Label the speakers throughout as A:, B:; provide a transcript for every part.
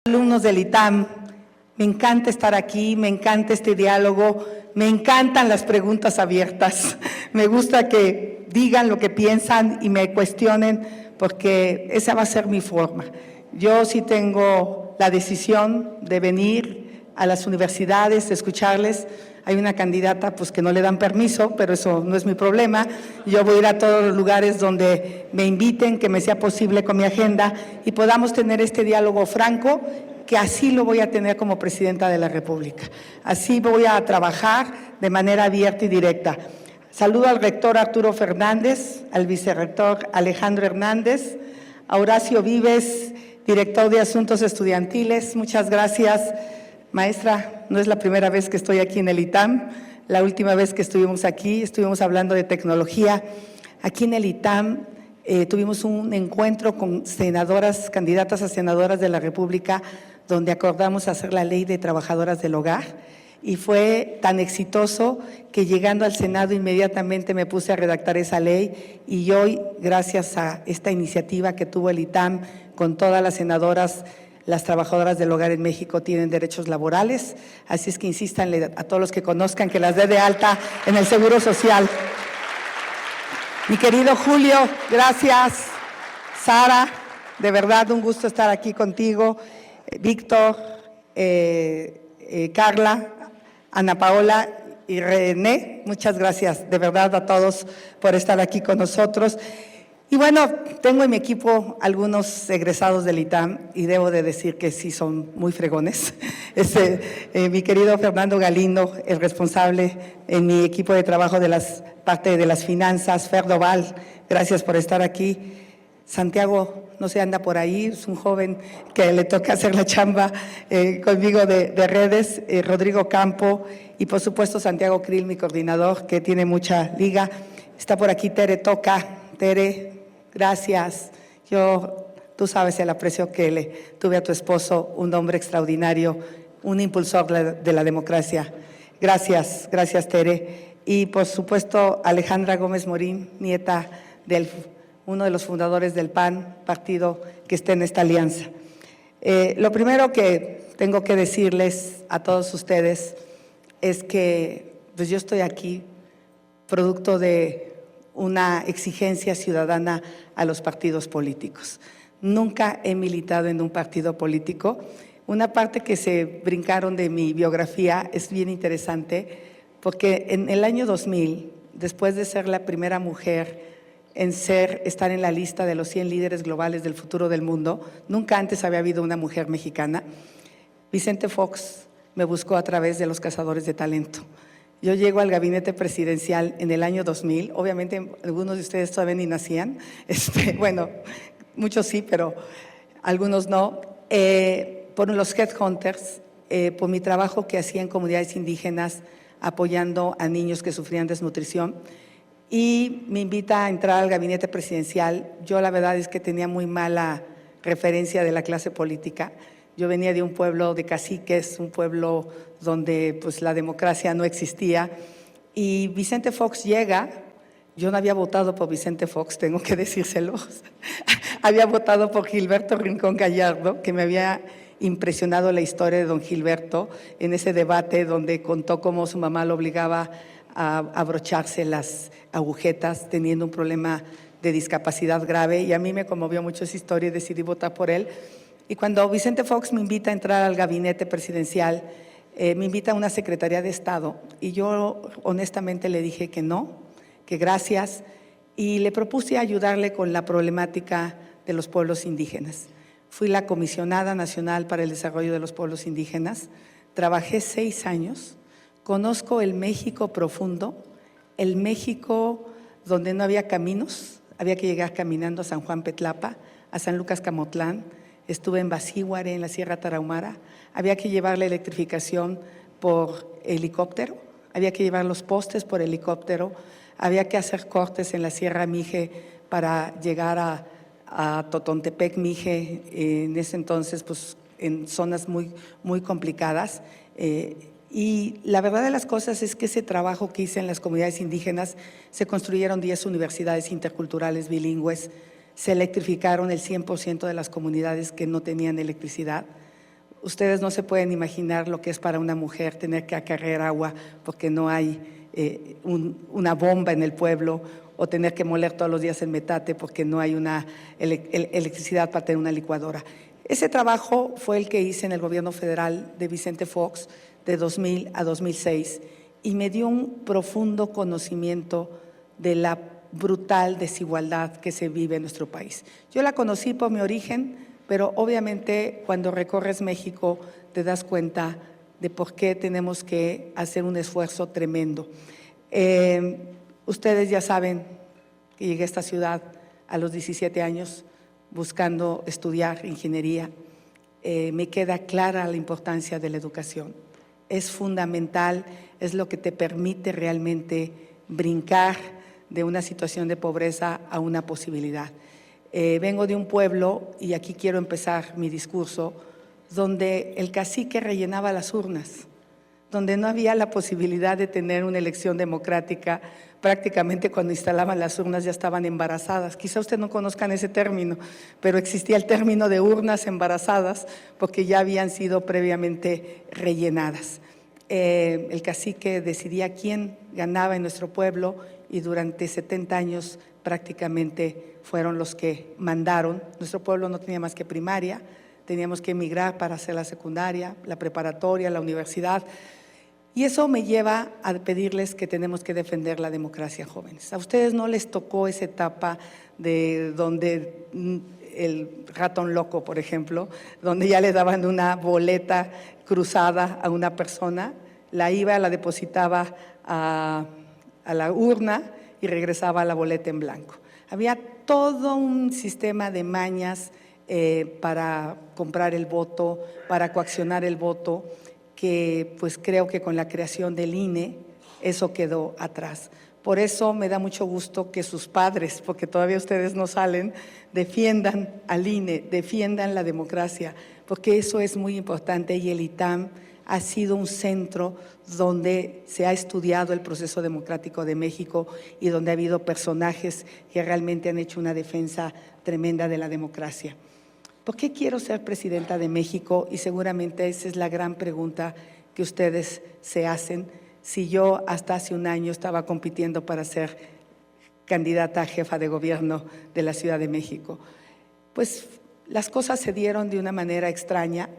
A: Alumnos del ITAM, me encanta estar aquí, me encanta este diálogo, me encantan las preguntas abiertas, me gusta que digan lo que piensan y me cuestionen, porque esa va a ser mi forma. Yo sí tengo la decisión de venir a las universidades, de escucharles. Hay una candidata pues que no le dan permiso, pero eso no es mi problema. Yo voy a ir a todos los lugares donde me inviten, que me sea posible con mi agenda y podamos tener este diálogo franco, que así lo voy a tener como presidenta de la República. Así voy a trabajar de manera abierta y directa. Saludo al rector Arturo Fernández, al vicerrector Alejandro Hernández, a Horacio Vives, director de Asuntos Estudiantiles. Muchas gracias. Maestra, no es la primera vez que estoy aquí en el ITAM. La última vez que estuvimos aquí, estuvimos hablando de tecnología. Aquí en el ITAM tuvimos un encuentro con senadoras, candidatas a senadoras de la República, donde acordamos hacer la ley de trabajadoras del hogar. Y fue tan exitoso que llegando al Senado inmediatamente me puse a redactar esa ley y hoy, gracias a esta iniciativa que tuvo el ITAM con todas las senadoras, las trabajadoras del hogar en México tienen derechos laborales, así es que insístanle a todos los que conozcan que las dé de alta en el Seguro Social. Mi querido Julio, gracias. Sara, de verdad un gusto estar aquí contigo. Víctor, Carla, Ana Paola y René, muchas gracias de verdad a todos por estar aquí con nosotros. Y bueno, tengo en mi equipo algunos egresados del ITAM y debo de decir que sí son muy fregones. Mi querido Fernando Galindo, el responsable en mi equipo de trabajo de parte de las finanzas, Fer Doval, gracias por estar aquí. Santiago, no sé, anda por ahí, es un joven que le toca hacer la chamba conmigo de redes, Rodrigo Campo y por supuesto Santiago Krill, mi coordinador, que tiene mucha liga. Está por aquí Tere Toca. Tere, gracias. Tú sabes el aprecio que le tuve a tu esposo, un hombre extraordinario, un impulsor de la democracia. Gracias, gracias Tere. Y por supuesto Alejandra Gómez Morín, nieta del uno de los fundadores del PAN, partido que está en esta alianza. Lo primero que tengo que decirles a todos ustedes es que pues yo estoy aquí producto de una exigencia ciudadana a los partidos políticos. Nunca he militado en un partido político. Una parte que se brincaron de mi biografía es bien interesante porque en el año 2000, después de ser la primera mujer en estar en la lista de los 100 líderes globales del futuro del mundo, nunca antes había habido una mujer mexicana, Vicente Fox me buscó a través de los cazadores de talento. Yo llego al gabinete presidencial en el año 2000, obviamente algunos de ustedes todavía ni nacían, bueno, muchos sí, pero algunos no, por los headhunters, por mi trabajo que hacía en comunidades indígenas apoyando a niños que sufrían desnutrición, y me invita a entrar al gabinete presidencial. Yo la verdad es que tenía muy mala referencia de la clase política. Yo venía de un pueblo de caciques, un pueblo donde pues la democracia no existía y Vicente Fox llega. Yo no había votado por Vicente Fox, tengo que decírselos. Había votado por Gilberto Rincón Gallardo, que me había impresionado la historia de don Gilberto en ese debate donde contó cómo su mamá lo obligaba a abrocharse las agujetas teniendo un problema de discapacidad grave y a mí me conmovió mucho esa historia y decidí votar por él. Y cuando Vicente Fox me invita a entrar al gabinete presidencial, me invita a una secretaría de Estado y yo honestamente le dije que no, que gracias y le propuse ayudarle con la problemática de los pueblos indígenas. Fui la comisionada nacional para el desarrollo de los pueblos indígenas, trabajé 6 años. Conozco el México profundo, el México donde no había caminos, había que llegar caminando a San Juan Petlapa, a San Lucas Camotlán, estuve en Basíguare, en la Sierra Tarahumara, había que llevar la electrificación por helicóptero, había que llevar los postes por helicóptero, había que hacer cortes en la Sierra Mije para llegar a Totontepec Mije, en ese entonces pues en zonas muy complicadas. Y la verdad de las cosas es que ese trabajo que hice en las comunidades indígenas, se construyeron 10 universidades interculturales bilingües, se electrificaron el 100% de las comunidades que no tenían electricidad, Ustedes no se pueden imaginar lo que es para una mujer tener que acarrear agua porque no hay una bomba en el pueblo, o tener que moler todos los días el metate porque no hay una electricidad para tener una licuadora. Ese trabajo fue el que hice en el gobierno federal de Vicente Fox de 2000 a 2006 y me dio un profundo conocimiento de la brutal desigualdad que se vive en nuestro país. Yo la conocí por mi origen, pero obviamente cuando recorres México te das cuenta de por qué tenemos que hacer un esfuerzo tremendo. Ustedes ya saben que llegué a esta ciudad a los 17 años buscando estudiar ingeniería. Me queda clara la importancia de la educación. Es fundamental, es lo que te permite realmente brincar de una situación de pobreza a una posibilidad. Vengo de un pueblo, y aquí quiero empezar mi discurso, donde el cacique rellenaba las urnas, donde no había la posibilidad de tener una elección democrática. Prácticamente cuando instalaban las urnas ya estaban embarazadas. Quizá usted no conozcan ese término, pero existía el término de urnas embarazadas porque ya habían sido previamente rellenadas. El cacique decidía quién ganaba en nuestro pueblo y durante 70 años prácticamente fueron los que mandaron. Nuestro pueblo no tenía más que primaria, teníamos que emigrar para hacer la secundaria, la preparatoria, la universidad. Y eso me lleva a pedirles que tenemos que defender la democracia, jóvenes. A ustedes no les tocó esa etapa de donde el ratón loco, por ejemplo, donde ya le daban una boleta cruzada a una persona, la iba, la depositaba a la urna y regresaba la boleta en blanco. Había todo un sistema de mañas para comprar el voto, para coaccionar el voto, que pues creo que con la creación del INE eso quedó atrás. Por eso me da mucho gusto que sus padres, porque todavía ustedes no salen, defiendan al INE, defiendan la democracia, porque eso es muy importante y el ITAM ha sido un centro donde se ha estudiado el proceso democrático de México y donde ha habido personajes que realmente han hecho una defensa tremenda de la democracia. ¿Por qué quiero ser presidenta de México? Y seguramente esa es la gran pregunta que ustedes se hacen. Si yo hasta hace un año estaba compitiendo para ser candidata a jefa de gobierno de la Ciudad de México, pues las cosas se dieron de una manera extraña.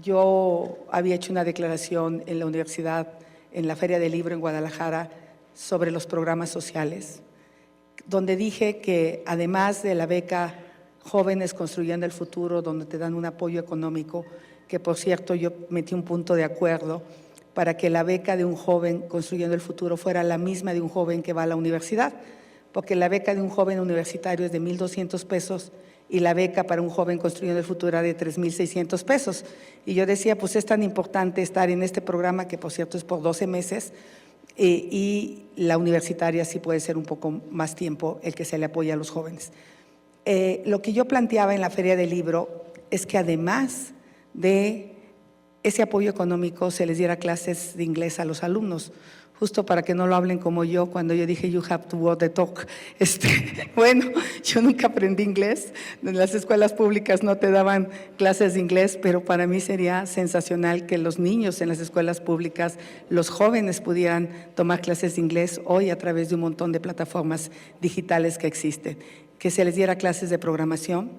A: Yo había hecho una declaración en la universidad, en la Feria del Libro en Guadalajara, sobre los programas sociales, donde dije que además de la beca Jóvenes Construyendo el Futuro, donde te dan un apoyo económico, que por cierto yo metí un punto de acuerdo para que la beca de un joven construyendo el futuro fuera la misma de un joven que va a la universidad, porque la beca de un joven universitario es de 1,200 pesos y la beca para un joven construyendo el futuro era de 3,600 pesos. Y yo decía, pues es tan importante estar en este programa, que por cierto es por 12 meses, y la universitaria sí puede ser un poco más tiempo el que se le apoya a los jóvenes. Lo que yo planteaba en la Feria del Libro es que además de ese apoyo económico se les diera clases de inglés a los alumnos, justo para que no lo hablen como yo cuando yo dije you have to walk the talk. Bueno, yo nunca aprendí inglés, en las escuelas públicas no te daban clases de inglés, pero para mí sería sensacional que los niños en las escuelas públicas, los jóvenes pudieran tomar clases de inglés hoy a través de un montón de plataformas digitales que existen. Que se les diera clases de programación,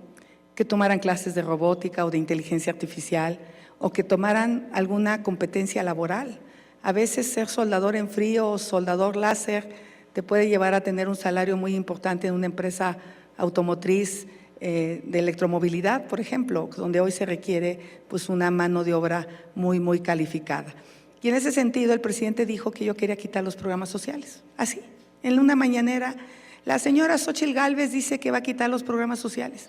A: que tomaran clases de robótica o de inteligencia artificial, o que tomaran alguna competencia laboral. A veces ser soldador en frío o soldador láser te puede llevar a tener un salario muy importante en una empresa automotriz de electromovilidad, por ejemplo, donde hoy se requiere pues una mano de obra muy, muy calificada. Y en ese sentido el presidente dijo que yo quería quitar los programas sociales. Así, en una mañanera, la señora Xóchitl Gálvez dice que va a quitar los programas sociales.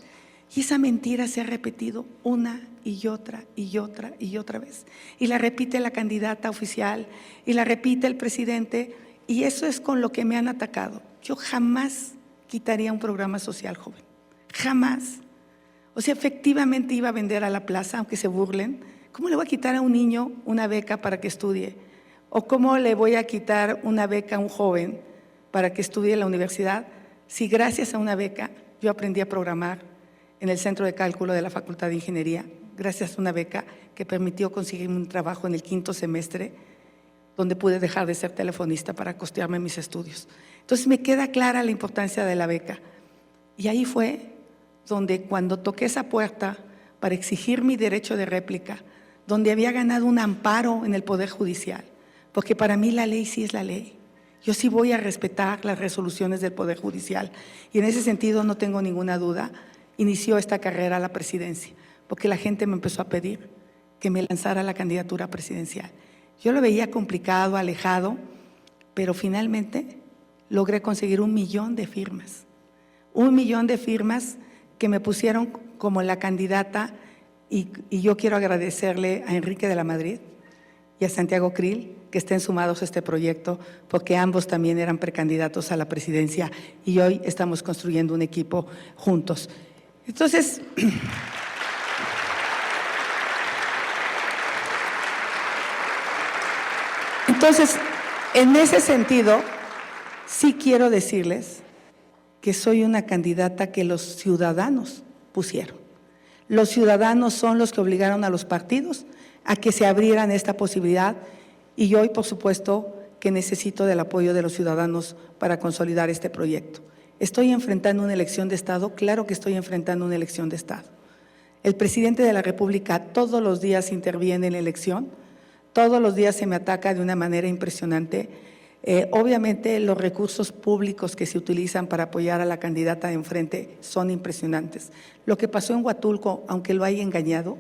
A: Y esa mentira se ha repetido una y otra y otra y otra vez. Y la repite la candidata oficial y la repite el presidente, y eso es con lo que me han atacado. Yo jamás quitaría un programa social, joven. Jamás. O sea, efectivamente iba a vender a la plaza, aunque se burlen. ¿Cómo le voy a quitar a un niño una beca para que estudie? ¿O cómo le voy a quitar una beca a un joven para que estudie en la universidad si gracias a una beca yo aprendí a programar en el Centro de Cálculo de la Facultad de Ingeniería? gracias a una beca que permitió conseguirme un trabajo en el 5º semestre, donde pude dejar de ser telefonista para costearme mis estudios. Entonces me queda clara la importancia de la beca. Y ahí fue donde, cuando toqué esa puerta para exigir mi derecho de réplica, donde había ganado un amparo en el Poder Judicial, porque para mí la ley sí es la ley. Yo sí voy a respetar las resoluciones del Poder Judicial, y en ese sentido no tengo ninguna duda, inició esta carrera a la presidencia, porque la gente me empezó a pedir que me lanzara a la candidatura presidencial. Yo lo veía complicado, alejado, pero finalmente logré conseguir 1 millón de firmas. 1 millón de firmas que me pusieron como la candidata, y yo quiero agradecerle a Enrique de la Madrid y a Santiago Krill que estén sumados a este proyecto, porque ambos también eran precandidatos a la presidencia y hoy estamos construyendo un equipo juntos. Entonces, en ese sentido, sí quiero decirles que soy una candidata que los ciudadanos pusieron. Los ciudadanos son los que obligaron a los partidos a que se abrieran esta posibilidad, y hoy, por supuesto, que necesito del apoyo de los ciudadanos para consolidar este proyecto. ¿Estoy enfrentando una elección de Estado? Claro que estoy enfrentando una elección de Estado. El presidente de la República todos los días interviene en la elección, todos los días se me ataca de una manera impresionante. Obviamente los recursos públicos que se utilizan para apoyar a la candidata de enfrente son impresionantes. Lo que pasó en Huatulco, aunque lo haya engañado,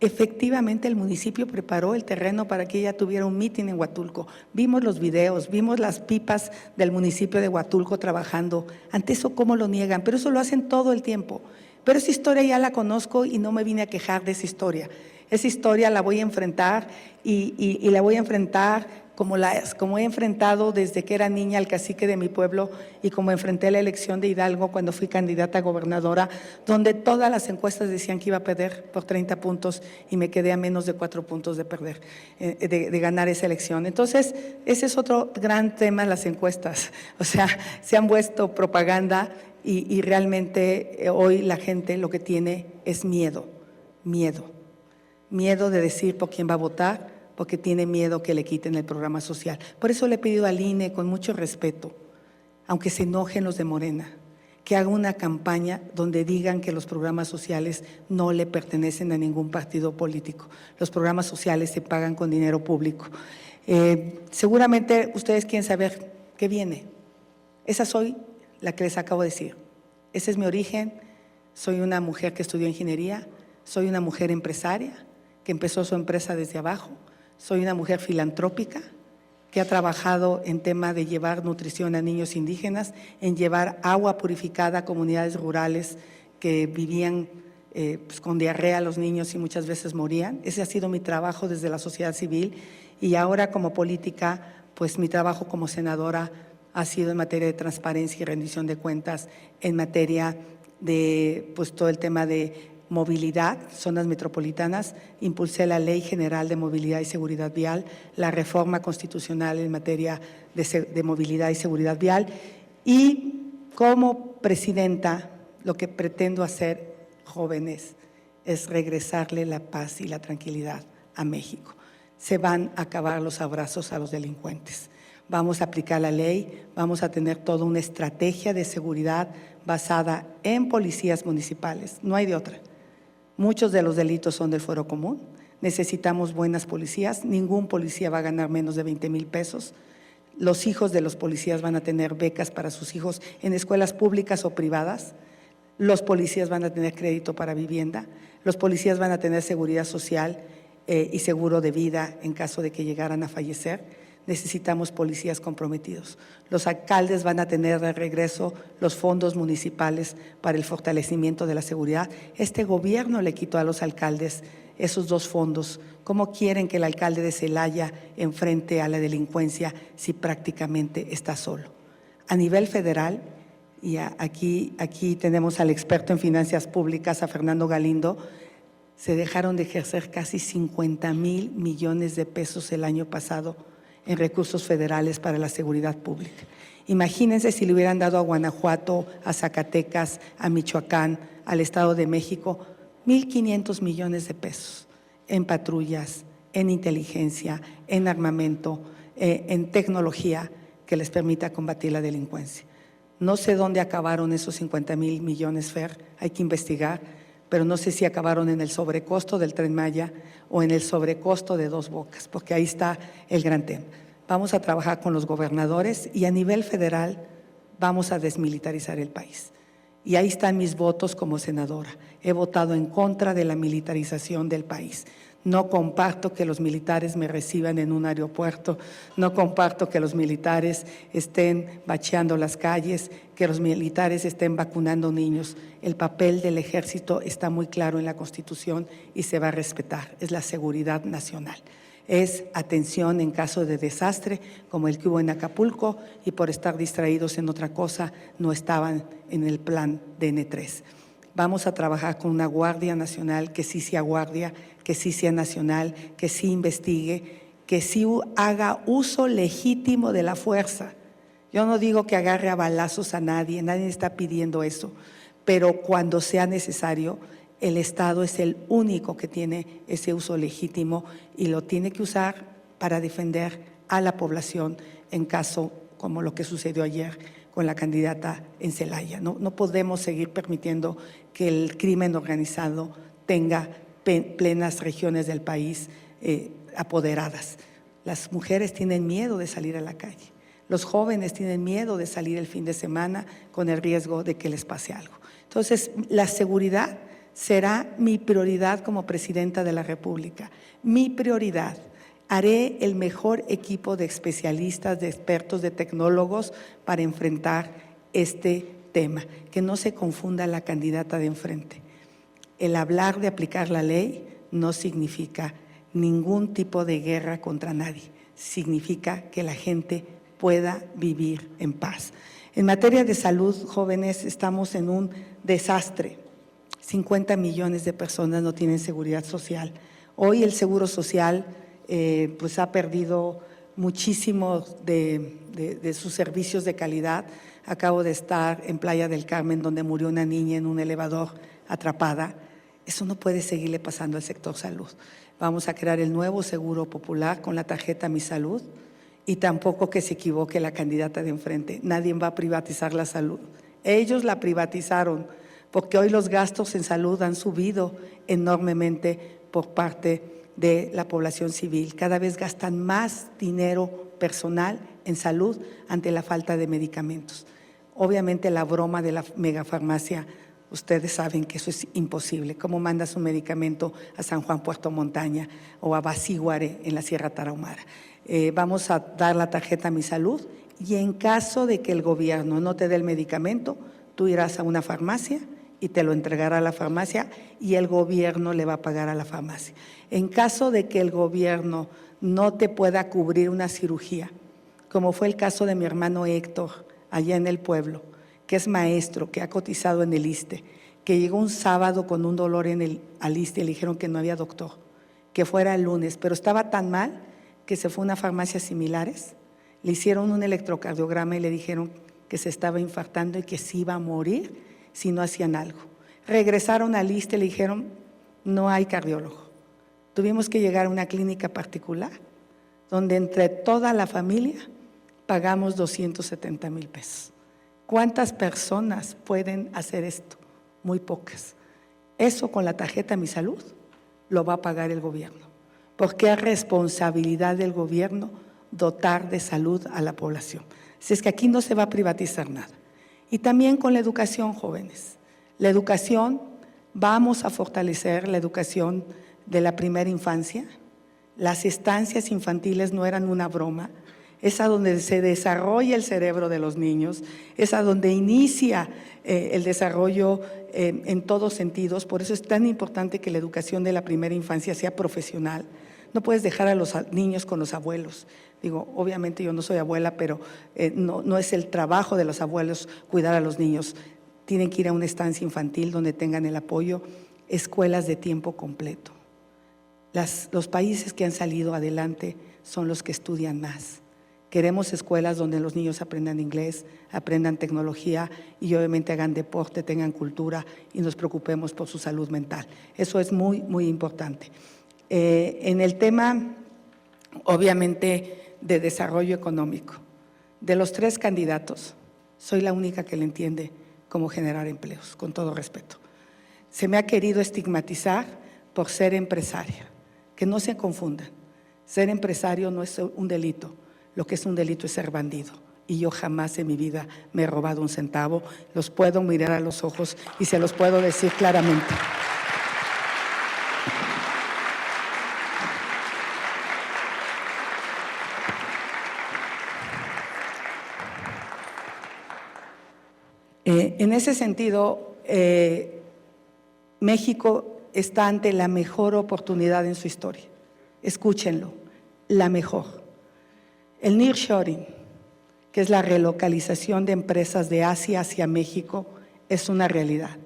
A: efectivamente el municipio preparó el terreno para que ella tuviera un mitin en Huatulco. Vimos los videos, vimos las pipas del municipio de Huatulco trabajando. Ante eso, ¿cómo lo niegan? Pero eso lo hacen todo el tiempo. Pero esa historia ya la conozco y no me vine a quejar de esa historia. Esa historia la voy a enfrentar y la voy a enfrentar como he enfrentado desde que era niña al cacique de mi pueblo, y como enfrenté la elección de Hidalgo cuando fui candidata a gobernadora, donde todas las encuestas decían que iba a perder por 30 puntos y me quedé a menos de 4 puntos de perder, de ganar esa elección. Entonces, ese es otro gran tema, las encuestas. O sea, se han vuelto propaganda y realmente hoy la gente lo que tiene es miedo de decir por quién va a votar, porque tiene miedo que le quiten el programa social. Por eso le he pedido al INE, con mucho respeto, aunque se enojen los de Morena, que haga una campaña donde digan que los programas sociales no le pertenecen a ningún partido político. Los programas sociales se pagan con dinero público. Seguramente ustedes quieren saber qué viene. Esa soy la que les acabo de decir. Ese es mi origen. Soy una mujer que estudió ingeniería, soy una mujer empresaria que empezó su empresa desde abajo. Soy una mujer filantrópica que ha trabajado en tema de llevar nutrición a niños indígenas, en llevar agua purificada a comunidades rurales que vivían con diarrea los niños y muchas veces morían. Ese ha sido mi trabajo desde la sociedad civil, y ahora como política, pues mi trabajo como senadora ha sido en materia de transparencia y rendición de cuentas, en materia de pues todo el tema de movilidad, zonas metropolitanas. Impulsé la Ley General de Movilidad y Seguridad Vial, la reforma constitucional en materia de movilidad y seguridad vial, y como presidenta lo que pretendo hacer, jóvenes, es regresarle la paz y la tranquilidad a México. Se van a acabar los abrazos a los delincuentes. Vamos a aplicar la ley, vamos a tener toda una estrategia de seguridad basada en policías municipales, no hay de otra. Muchos de los delitos son del fuero común, necesitamos buenas policías, ningún policía va a ganar menos de 20,000 pesos. Los hijos de los policías van a tener becas para sus hijos en escuelas públicas o privadas, los policías van a tener crédito para vivienda, los policías van a tener seguridad social y seguro de vida en caso de que llegaran a fallecer. Necesitamos policías comprometidos. Los alcaldes van a tener de regreso los fondos municipales para el fortalecimiento de la seguridad. Este gobierno le quitó a los alcaldes esos 2 fondos. ¿Cómo quieren que el alcalde de Celaya enfrente a la delincuencia si prácticamente está solo? A nivel federal, y aquí tenemos al experto en finanzas públicas, a Fernando Galindo, se dejaron de ejercer casi 50,000 millones de pesos el año pasado en recursos federales para la seguridad pública. Imagínense si le hubieran dado a Guanajuato, a Zacatecas, a Michoacán, al Estado de México, 1.500 millones de pesos en patrullas, en inteligencia, en armamento, en tecnología que les permita combatir la delincuencia. No sé dónde acabaron esos 50,000 millones, Fer, hay que investigar, pero no sé si acabaron en el sobrecosto del Tren Maya o en el sobrecosto de Dos Bocas, porque ahí está el gran tema. Vamos a trabajar con los gobernadores y a nivel federal vamos a desmilitarizar el país. Y ahí están mis votos como senadora. He votado en contra de la militarización del país. No comparto que los militares me reciban en un aeropuerto, no comparto que los militares estén bacheando las calles, que los militares estén vacunando niños. El papel del ejército está muy claro en la Constitución y se va a respetar, es la seguridad nacional. Es atención en caso de desastre, como el que hubo en Acapulco, y por estar distraídos en otra cosa no estaban en el plan de N3. Vamos a trabajar con una Guardia Nacional que sí sea guardia, que sí sea nacional, que sí investigue, que sí haga uso legítimo de la fuerza. Yo no digo que agarre a balazos a nadie, nadie está pidiendo eso, pero cuando sea necesario, el Estado es el único que tiene ese uso legítimo y lo tiene que usar para defender a la población en caso como lo que sucedió ayer con la candidata en Celaya. No podemos seguir permitiendo que el crimen organizado tenga plenas regiones del país apoderadas. Las mujeres tienen miedo de salir a la calle. Los jóvenes tienen miedo de salir el fin de semana con el riesgo de que les pase algo. Entonces, la seguridad será mi prioridad como presidenta de la República, mi prioridad. Haré el mejor equipo de especialistas, de expertos, de tecnólogos para enfrentar este tema. Que no se confunda la candidata de enfrente. El hablar de aplicar la ley no significa ningún tipo de guerra contra nadie. Significa que la gente pueda vivir en paz. En materia de salud, jóvenes, estamos en un desastre. 50 millones de personas no tienen seguridad social. Hoy el Seguro Social pues ha perdido muchísimo de sus servicios de calidad. Acabo de estar en Playa del Carmen, donde murió una niña en un elevador atrapada. Eso no puede seguirle pasando al sector salud. Vamos a crear el nuevo Seguro Popular con la tarjeta Mi Salud y tampoco que se equivoque la candidata de enfrente. Nadie va a privatizar la salud. Ellos la privatizaron porque hoy los gastos en salud han subido enormemente por parte de la población civil. Cada vez gastan más dinero personal en salud ante la falta de medicamentos. Obviamente la broma de la megafarmacia, ustedes saben que eso es imposible. ¿Cómo mandas un medicamento a San Juan Puerto Montaña o a Basíguare en la Sierra Tarahumara? Vamos a dar la tarjeta Mi Salud y en caso de que el gobierno no te dé el medicamento, tú irás a una farmacia y te lo entregará a la farmacia y el gobierno le va a pagar a la farmacia. En caso de que el gobierno no te pueda cubrir una cirugía, como fue el caso de mi hermano Héctor, allá en el pueblo, que es maestro, que ha cotizado en el ISSSTE, que llegó un sábado con un dolor al ISSSTE y le dijeron que no había doctor, que fuera el lunes, pero estaba tan mal que se fue a una farmacia similares, le hicieron un electrocardiograma y le dijeron que se estaba infartando y que se iba a morir si no hacían algo. Regresaron al ISSSTE y le dijeron, no hay cardiólogo. Tuvimos que llegar a una clínica particular, donde entre toda la familia pagamos 270,000 pesos. ¿Cuántas personas pueden hacer esto? Muy pocas. Eso con la tarjeta Mi Salud lo va a pagar el gobierno, porque es responsabilidad del gobierno dotar de salud a la población. Así es que aquí no se va a privatizar nada. Y también con la educación, jóvenes. La educación, vamos a fortalecer la educación de la primera infancia. Las estancias infantiles no eran una broma, es a donde se desarrolla el cerebro de los niños, es a donde inicia el desarrollo en todos sentidos. Por eso es tan importante que la educación de la primera infancia sea profesional. No puedes dejar a los niños con los abuelos. Digo, obviamente yo no soy abuela, pero no es el trabajo de los abuelos cuidar a los niños. Tienen que ir a una estancia infantil donde tengan el apoyo, escuelas de tiempo completo. Los países que han salido adelante son los que estudian más. Queremos escuelas donde los niños aprendan inglés, aprendan tecnología y obviamente hagan deporte, tengan cultura y nos preocupemos por su salud mental. Eso es muy, muy importante. En el tema, obviamente, de desarrollo económico, de los 3 candidatos, soy la única que le entiende cómo generar empleos, con todo respeto. Se me ha querido estigmatizar por ser empresaria, que no se confundan. Ser empresario no es un delito. Lo que es un delito es ser bandido. Y yo jamás en mi vida me he robado un centavo. Los puedo mirar a los ojos y se los puedo decir claramente. En ese sentido, México está ante la mejor oportunidad en su historia. Escúchenlo, la mejor. El nearshoring, que es la relocalización de empresas de Asia hacia México, es una realidad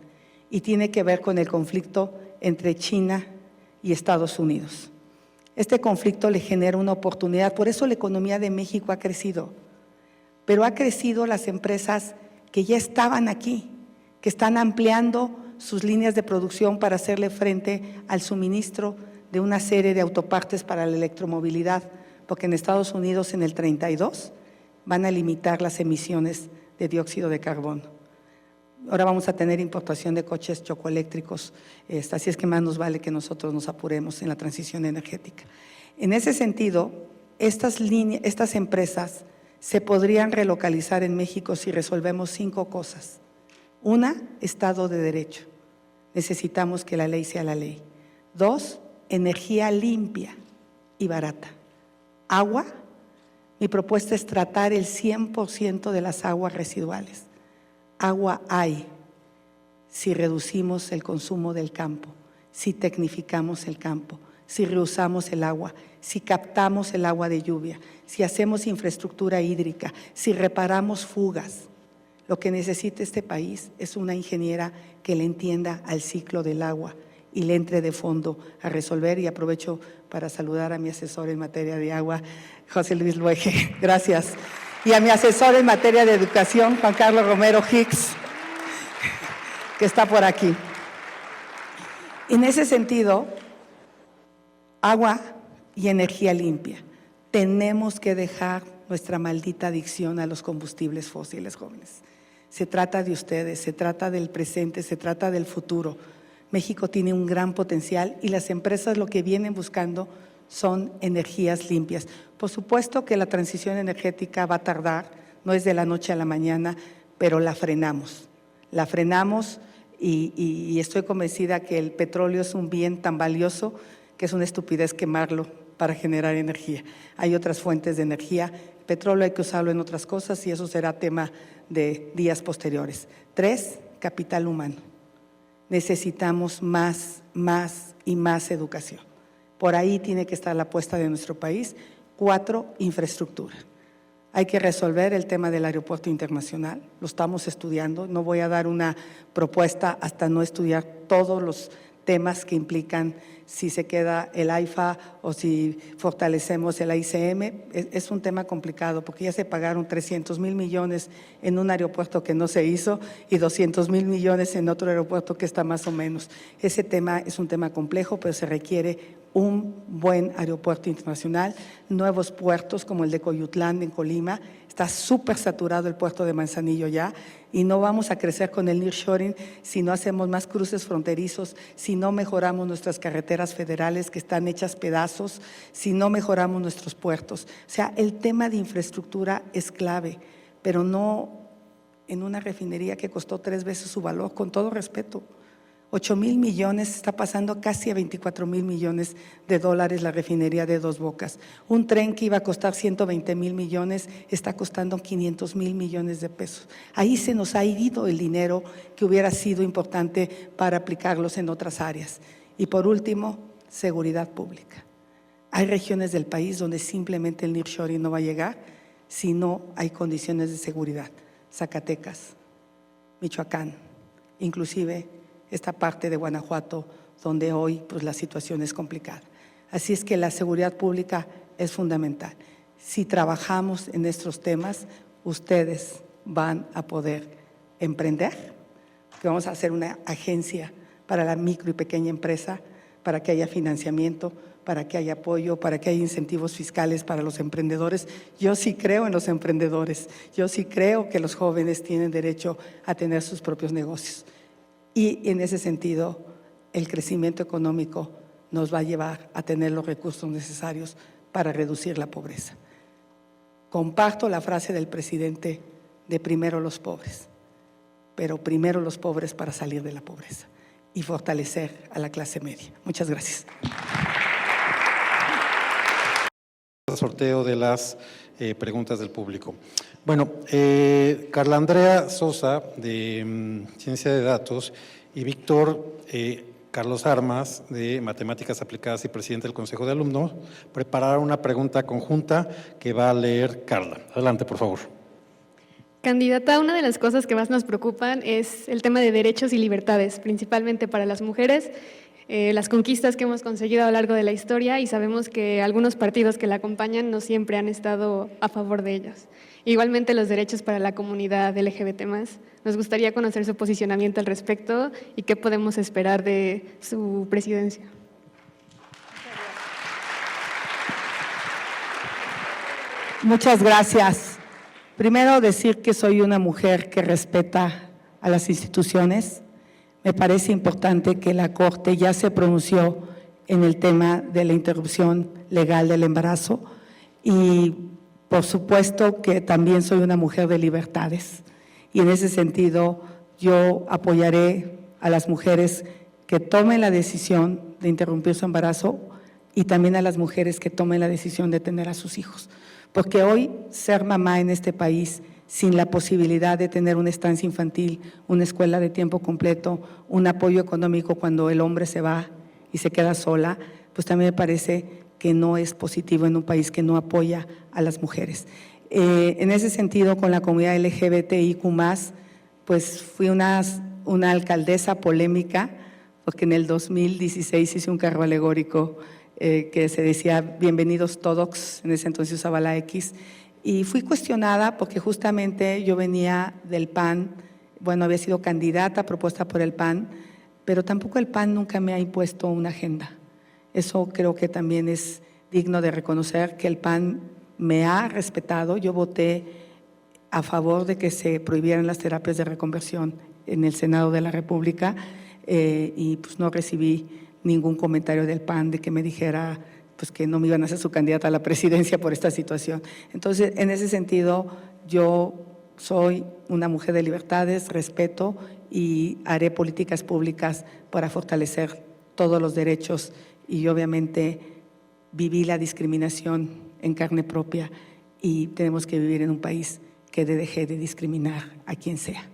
A: y tiene que ver con el conflicto entre China y Estados Unidos. Este conflicto le genera una oportunidad, por eso la economía de México ha crecido, pero ha crecido las empresas que ya estaban aquí, que están ampliando sus líneas de producción para hacerle frente al suministro de una serie de autopartes para la electromovilidad, porque en Estados Unidos en el 32 van a limitar las emisiones de dióxido de carbono. Ahora vamos a tener importación de coches chocoeléctricos, así es que más nos vale que nosotros nos apuremos en la transición energética. En ese sentido, estas empresas se podrían relocalizar en México si resolvemos 5 cosas. Una, Estado de Derecho. Necesitamos que la ley sea la ley. 2, energía limpia y barata. Agua. Mi propuesta es tratar el 100% de las aguas residuales. Agua hay si reducimos el consumo del campo, si tecnificamos el campo, si reusamos el agua, si captamos el agua de lluvia, si hacemos infraestructura hídrica, si reparamos fugas. Lo que necesita este país es una ingeniera que le entienda al ciclo del agua y le entre de fondo a resolver. Y aprovecho para saludar a mi asesor en materia de agua, José Luis Luege, gracias. Y a mi asesor en materia de educación, Juan Carlos Romero Hicks, que está por aquí. En ese sentido, agua y energía limpia. Tenemos que dejar nuestra maldita adicción a los combustibles fósiles, jóvenes. Se trata de ustedes, se trata del presente, se trata del futuro. México tiene un gran potencial y las empresas lo que vienen buscando son energías limpias. Por supuesto que la transición energética va a tardar, no es de la noche a la mañana, pero la frenamos. La frenamos y estoy convencida que el petróleo es un bien tan valioso que es una estupidez quemarlo para generar energía. Hay otras fuentes de energía. El petróleo hay que usarlo en otras cosas y eso será tema de días posteriores. 3, capital humano. Necesitamos más y más educación. Por ahí tiene que estar la apuesta de nuestro país. 4, infraestructura. Hay que resolver el tema del aeropuerto internacional, lo estamos estudiando. No voy a dar una propuesta hasta no estudiar todos los temas que implican si se queda el AIFA o si fortalecemos el AICM. Es un tema complicado porque ya se pagaron 300,000 millones en un aeropuerto que no se hizo y 200,000 millones en otro aeropuerto que está más o menos. Ese tema es un tema complejo, pero se requiere un buen aeropuerto internacional, nuevos puertos como el de Coyutlán en Colima. Está súper saturado el puerto de Manzanillo ya y no vamos a crecer con el nearshoring si no hacemos más cruces fronterizos, si no mejoramos nuestras carreteras federales que están hechas pedazos, si no mejoramos nuestros puertos. O sea, el tema de infraestructura es clave, pero no en una refinería que costó 3 veces su valor, con todo respeto. 8,000 millones, está pasando casi a 24,000 millones de dólares la refinería de Dos Bocas. Un tren que iba a costar 120,000 millones está costando 500,000 millones de pesos. Ahí se nos ha ido el dinero que hubiera sido importante para aplicarlos en otras áreas. Y por último, seguridad pública. Hay regiones del país donde simplemente el nearshoring no va a llegar si no hay condiciones de seguridad. Zacatecas, Michoacán, inclusive esta parte de Guanajuato, donde hoy pues, la situación es complicada. Así es que la seguridad pública es fundamental. si trabajamos en estos temas, ustedes van a poder emprender, que vamos a hacer una agencia para la micro y pequeña empresa, para que haya financiamiento, para que haya apoyo, para que haya incentivos fiscales para los emprendedores. Yo sí creo en los emprendedores, yo sí creo que los jóvenes tienen derecho a tener sus propios negocios. Y en ese sentido, el crecimiento económico nos va a llevar a tener los recursos necesarios para reducir la pobreza. Comparto la frase del presidente de primero los pobres, pero primero los pobres para salir de la pobreza y fortalecer a la clase media. Muchas gracias.
B: Sorteo de las preguntas del público. Bueno, Carla Andrea Sosa, de Ciencia de Datos, y Víctor Carlos Armas, de Matemáticas Aplicadas y presidente del Consejo de Alumnos, prepararon una pregunta conjunta que va a leer Carla. Adelante, por favor.
C: Candidata, una de las cosas que más nos preocupan es el tema de derechos y libertades, principalmente para las mujeres, las conquistas que hemos conseguido a lo largo de la historia, y sabemos que algunos partidos que la acompañan no siempre han estado a favor de ellos. Igualmente los derechos para la comunidad LGBT+. Nos gustaría conocer su posicionamiento al respecto y qué podemos esperar de su presidencia.
A: Muchas gracias. Primero, decir que soy una mujer que respeta a las instituciones. Me parece importante que la Corte ya se pronunció en el tema de la interrupción legal del embarazo y, por supuesto, que también soy una mujer de libertades. Y en ese sentido, yo apoyaré a las mujeres que tomen la decisión de interrumpir su embarazo y también a las mujeres que tomen la decisión de tener a sus hijos. Porque hoy ser mamá en este país sin la posibilidad de tener una estancia infantil, una escuela de tiempo completo, un apoyo económico cuando el hombre se va y se queda sola, pues también me parece que no es positivo en un país que no apoya a las mujeres. En ese sentido, con la comunidad LGBTIQ+, pues fui una alcaldesa polémica, porque en el 2016 hice un carro alegórico que se decía bienvenidos todos, en ese entonces usaba la X, y fui cuestionada porque justamente yo venía del PAN, bueno, había sido candidata propuesta por el PAN, pero tampoco el PAN nunca me ha impuesto una agenda. Eso creo que también es digno de reconocer, que el PAN me ha respetado. Yo voté a favor de que se prohibieran las terapias de reconversión en el Senado de la República y pues no recibí ningún comentario del PAN de que me dijera pues que no me iban a hacer su candidata a la presidencia por esta situación. Entonces, en ese sentido, yo soy una mujer de libertades, respeto y haré políticas públicas para fortalecer todos los derechos y obviamente viví la discriminación en carne propia y tenemos que vivir en un país que deje de discriminar a quien sea.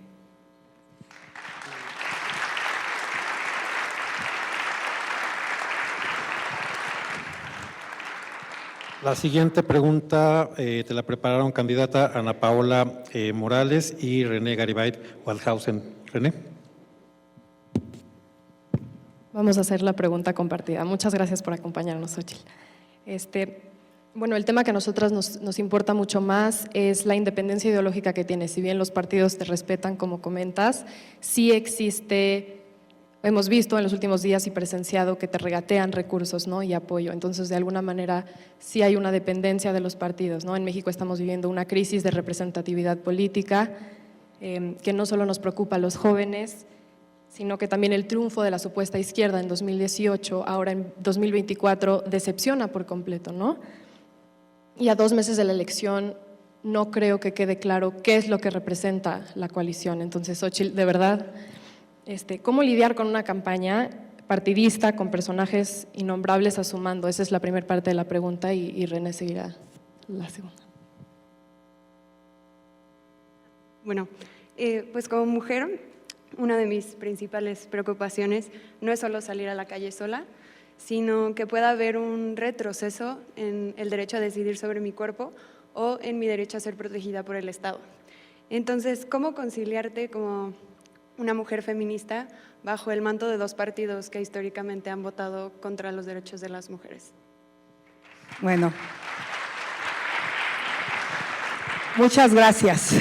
B: La siguiente pregunta te la prepararon candidata Ana Paola Morales y René Garibay Waldhausen. René.
D: Vamos a hacer la pregunta compartida. Muchas gracias por acompañarnos, Xochitl. Bueno, el tema que a nosotras nos importa mucho más es la independencia ideológica que tiene. Si bien los partidos te respetan, como comentas, sí existe. Hemos visto en los últimos días y presenciado que te regatean recursos, ¿no? y apoyo. Entonces, de alguna manera, sí hay una dependencia de los partidos, ¿no? En México estamos viviendo una crisis de representatividad política que no solo nos preocupa a los jóvenes, sino que también el triunfo de la supuesta izquierda en 2018, ahora en 2024, decepciona por completo, ¿no? Y a 2 meses de la elección no creo que quede claro qué es lo que representa la coalición. Entonces, Xochitl, de verdad… ¿Cómo lidiar con una campaña partidista con personajes innombrables a su mando? Esa es la primera parte de la pregunta y René seguirá la segunda.
E: Bueno, pues como mujer, una de mis principales preocupaciones no es solo salir a la calle sola, sino que pueda haber un retroceso en el derecho a decidir sobre mi cuerpo o en mi derecho a ser protegida por el Estado. Entonces, ¿cómo conciliarte como una mujer feminista bajo el manto de 2 partidos que históricamente han votado contra los derechos de las mujeres?
A: Bueno, Muchas gracias.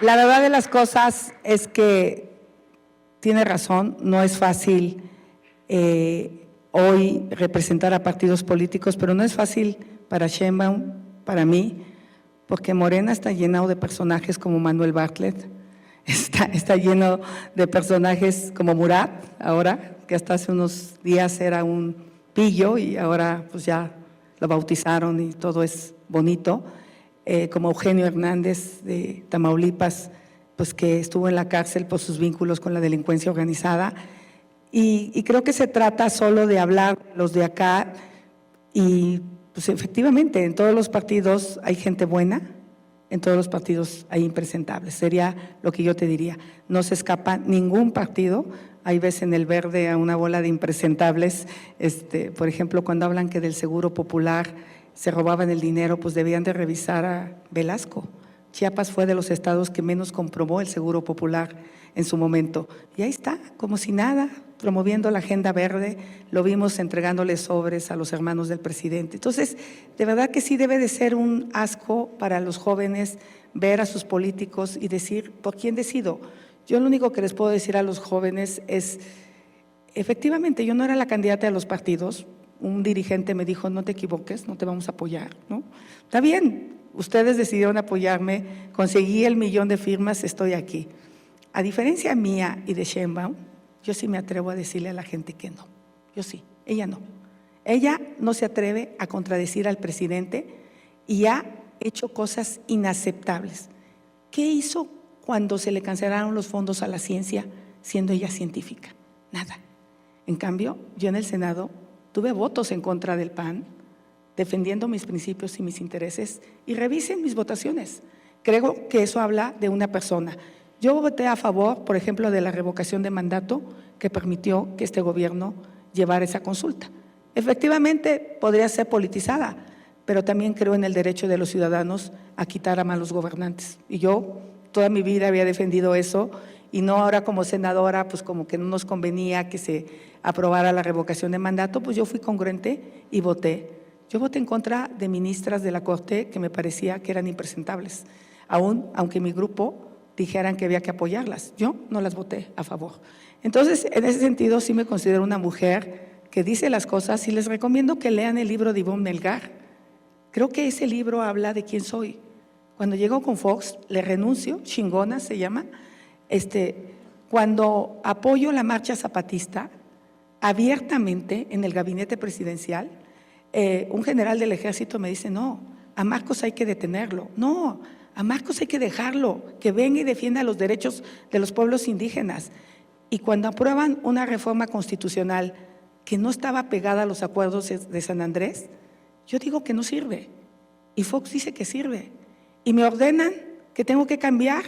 A: La verdad de las cosas es que tiene razón, no es fácil hoy representar a partidos políticos, pero no es fácil para Sheinbaum, para mí, porque Morena está lleno de personajes como Manuel Bartlett, está lleno de personajes como Murat, ahora, que hasta hace unos días era un pillo y ahora pues ya lo bautizaron y todo es bonito, como Eugenio Hernández de Tamaulipas, pues que estuvo en la cárcel por sus vínculos con la delincuencia organizada. Y creo que se trata solo de hablar los de acá y pues efectivamente en todos los partidos hay gente buena, en todos los partidos hay impresentables, sería lo que yo te diría. No se escapa ningún partido, hay veces en el verde a una bola de impresentables, por ejemplo, cuando hablan que del Seguro Popular se robaban el dinero, pues debían de revisar a Velasco. Chiapas fue de los estados que menos comprobó el Seguro Popular en su momento. Y ahí está, como si nada, promoviendo la agenda verde, lo vimos entregándole sobres a los hermanos del presidente. Entonces, de verdad que sí debe de ser un asco para los jóvenes ver a sus políticos y decir, ¿por quién decido? Yo lo único que les puedo decir a los jóvenes es, efectivamente, yo no era la candidata de los partidos, un dirigente me dijo, no te equivoques, no te vamos a apoyar, ¿no? Está bien, ustedes decidieron apoyarme, conseguí el 1,000,000 de firmas, estoy aquí. A diferencia mía y de Sheinbaum, yo sí me atrevo a decirle a la gente que no. Yo sí, ella no. Ella no se atreve a contradecir al presidente y ha hecho cosas inaceptables. ¿Qué hizo cuando se le cancelaron los fondos a la ciencia siendo ella científica? Nada. En cambio, yo en el Senado tuve votos en contra del PAN, defendiendo mis principios y mis intereses, y revisen mis votaciones. Creo que eso habla de una persona. Yo voté a favor, por ejemplo, de la revocación de mandato que permitió que este gobierno llevara esa consulta. Efectivamente, podría ser politizada, pero también creo en el derecho de los ciudadanos a quitar a malos gobernantes. Y yo toda mi vida había defendido eso, y no ahora como senadora, pues como que no nos convenía que se aprobara la revocación de mandato, pues yo fui congruente y voté. Yo voté en contra de ministras de la Corte que me parecía que eran impresentables, aunque mi grupo dijeran que había que apoyarlas. Yo no las voté a favor. Entonces, en ese sentido, sí me considero una mujer que dice las cosas y les recomiendo que lean el libro de Ivonne Melgar. Creo que ese libro habla de quién soy. Cuando llego con Fox, le renuncio, chingona se llama, cuando apoyo la marcha zapatista, abiertamente en el gabinete presidencial, un general del ejército me dice, no, a Marcos hay que detenerlo, no, a Marcos hay que dejarlo, que venga y defienda los derechos de los pueblos indígenas. Y cuando aprueban una reforma constitucional que no estaba pegada a los acuerdos de San Andrés, yo digo que no sirve. Y Fox dice que sirve. Y me ordenan que tengo que cambiar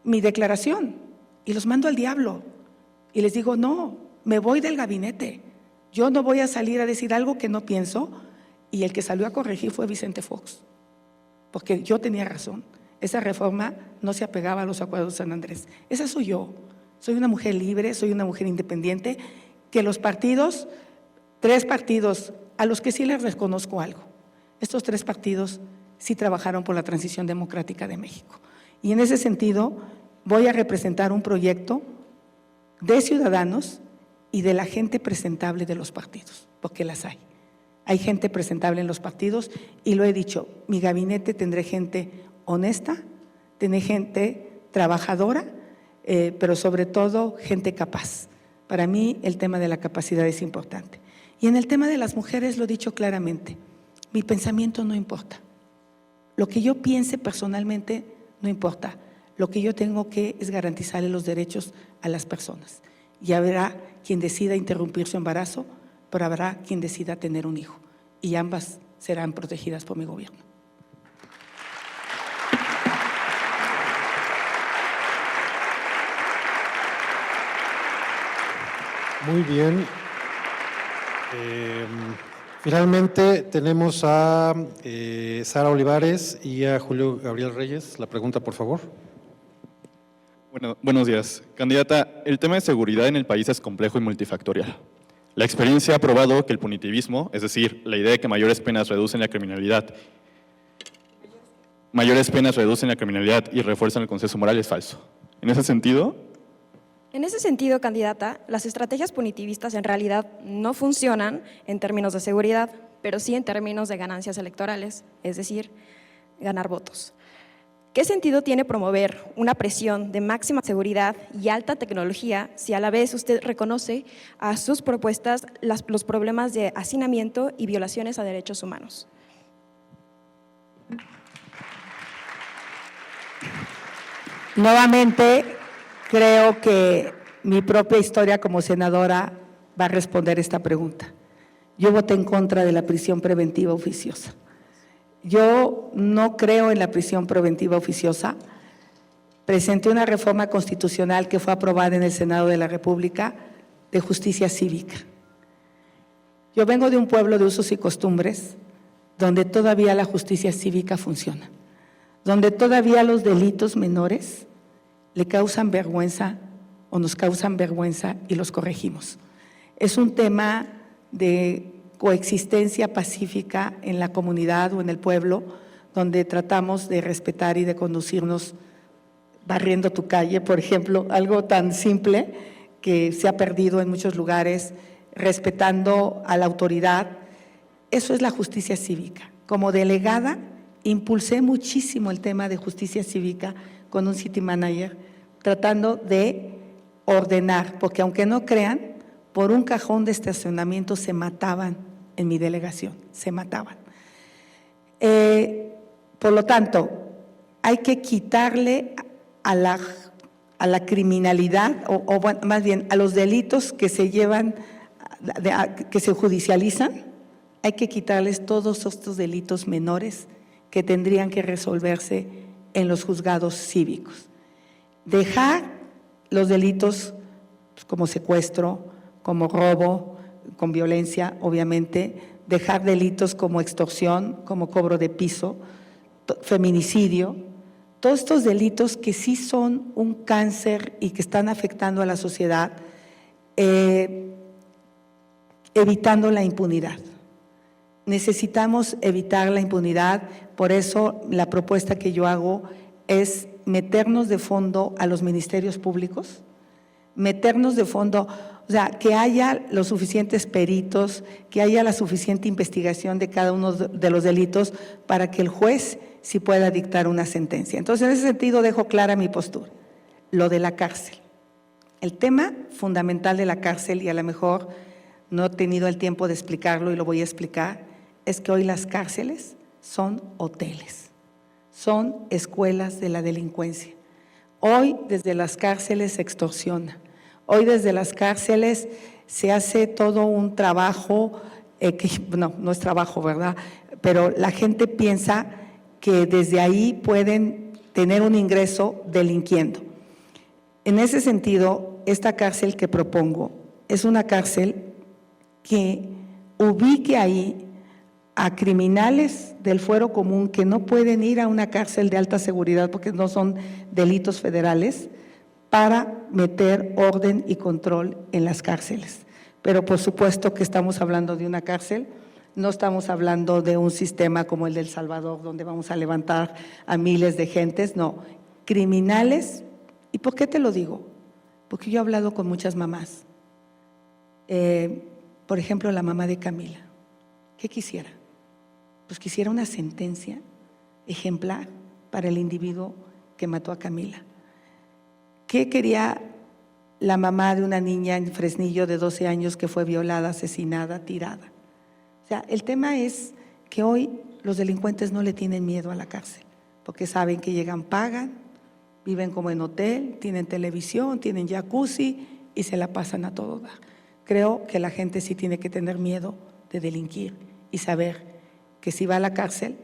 A: mi declaración. Y los mando al diablo. Y les digo, no, me voy del gabinete. Yo no voy a salir a decir algo que no pienso. Y el que salió a corregir fue Vicente Fox. Porque yo tenía razón, esa reforma no se apegaba a los acuerdos de San Andrés. Esa soy yo, soy una mujer libre, soy una mujer independiente, que los partidos, 3 partidos, a los que sí les reconozco algo, estos 3 partidos sí trabajaron por la transición democrática de México. Y en ese sentido voy a representar un proyecto de ciudadanos y de la gente presentable de los partidos, porque las hay. Hay gente presentable en los partidos y lo he dicho, mi gabinete tendré gente honesta, tendré gente trabajadora, pero sobre todo gente capaz. Para mí el tema de la capacidad es importante. Y en el tema de las mujeres lo he dicho claramente, mi pensamiento no importa. Lo que yo piense personalmente no importa. Lo que yo tengo que es garantizarle los derechos a las personas. Y habrá quien decida interrumpir su embarazo, pero habrá quien decida tener un hijo, y ambas serán protegidas por mi gobierno.
B: Muy bien. Finalmente tenemos a Sara Olivares y a Julio Gabriel Reyes. La pregunta, por favor.
F: Bueno, buenos días. Candidata, el tema de seguridad en el país es complejo y multifactorial. La experiencia ha probado que el punitivismo, es decir, la idea de que mayores penas reducen la criminalidad mayores penas reducen la criminalidad y refuerzan el consenso moral es falso. En ese sentido,
G: candidata, las estrategias punitivistas en realidad no funcionan en términos de seguridad, pero sí en términos de ganancias electorales, es decir, ganar votos. ¿Qué sentido tiene promover una presión de máxima seguridad y alta tecnología si a la vez usted reconoce a sus propuestas los problemas de hacinamiento y violaciones a derechos humanos?
A: Nuevamente, creo que mi propia historia como senadora va a responder esta pregunta. Yo voté en contra de la prisión preventiva oficiosa. Yo no creo en la prisión preventiva oficiosa. Presenté una reforma constitucional que fue aprobada en el Senado de la República de justicia cívica. Yo vengo de un pueblo de usos y costumbres donde todavía la justicia cívica funciona, donde todavía los delitos menores le causan vergüenza o nos causan vergüenza y los corregimos. Es un tema de coexistencia pacífica en la comunidad o en el pueblo, donde tratamos de respetar y de conducirnos barriendo tu calle, por ejemplo, algo tan simple que se ha perdido en muchos lugares, respetando a la autoridad. Eso es la justicia cívica. Como delegada, impulsé muchísimo el tema de justicia cívica con un city manager, tratando de ordenar, porque aunque no crean, por un cajón de estacionamiento se mataban en mi delegación, se mataban. Por lo tanto, hay que quitarle a la criminalidad, o bueno, más bien a los delitos que se llevan, que se judicializan, hay que quitarles todos estos delitos menores que tendrían que resolverse en los juzgados cívicos. Dejar los delitos como secuestro, como robo, con violencia, obviamente, dejar delitos como extorsión, como cobro de piso, feminicidio, todos estos delitos que sí son un cáncer y que están afectando a la sociedad, evitando la impunidad. Necesitamos evitar la impunidad, por eso la propuesta que yo hago es meternos de fondo a los ministerios públicos, meternos de fondo, o sea, que haya los suficientes peritos, que haya la suficiente investigación de cada uno de los delitos para que el juez sí pueda dictar una sentencia. Entonces, en ese sentido, dejo clara mi postura. Lo de la cárcel. El tema fundamental de la cárcel, y a lo mejor no he tenido el tiempo de explicarlo y lo voy a explicar, es que hoy las cárceles son hoteles, son escuelas de la delincuencia. Hoy desde las cárceles se extorsiona. Hoy desde las cárceles se hace todo un trabajo, no es trabajo, ¿verdad? Pero la gente piensa que desde ahí pueden tener un ingreso delinquiendo. En ese sentido, esta cárcel que propongo es una cárcel que ubique ahí a criminales del fuero común que no pueden ir a una cárcel de alta seguridad porque no son delitos federales, para meter orden y control en las cárceles. Pero por supuesto que estamos hablando de una cárcel, no estamos hablando de un sistema como el de El Salvador, donde vamos a levantar a miles de gentes, no, criminales. ¿Y por qué te lo digo? Porque yo he hablado con muchas mamás. Por ejemplo, la mamá de Camila. ¿Qué quisiera? Pues quisiera una sentencia ejemplar para el individuo que mató a Camila. ¿Qué quería la mamá de una niña en Fresnillo de 12 años que fue violada, asesinada, tirada? O sea, el tema es que hoy los delincuentes no le tienen miedo a la cárcel, porque saben que llegan, pagan, viven como en hotel, tienen televisión, tienen jacuzzi y se la pasan a todo dar. Creo que la gente sí tiene que tener miedo de delinquir y saber que si va a la cárcel,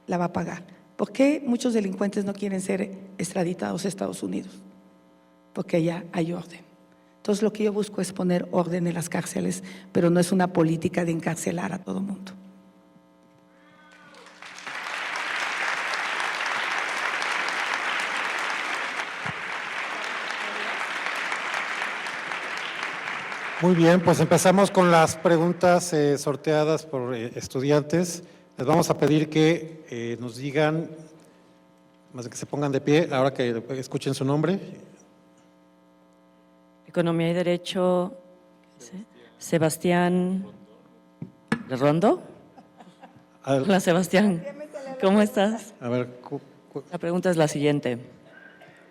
A: la va a pagar. ¿Por qué muchos delincuentes no quieren ser extraditados a Estados Unidos? Porque allá hay orden. Entonces, lo que yo busco es poner orden en las cárceles, pero no es una política de encarcelar a todo mundo.
B: Muy bien, pues empezamos con las preguntas sorteadas por estudiantes. Les vamos a pedir que nos digan Más de que se pongan de pie, ahora que escuchen su nombre.
H: Economía y Derecho, Sebastián Rondo. Hola, Sebastián. ¿Cómo estás?
B: A ver,
H: La pregunta es la siguiente.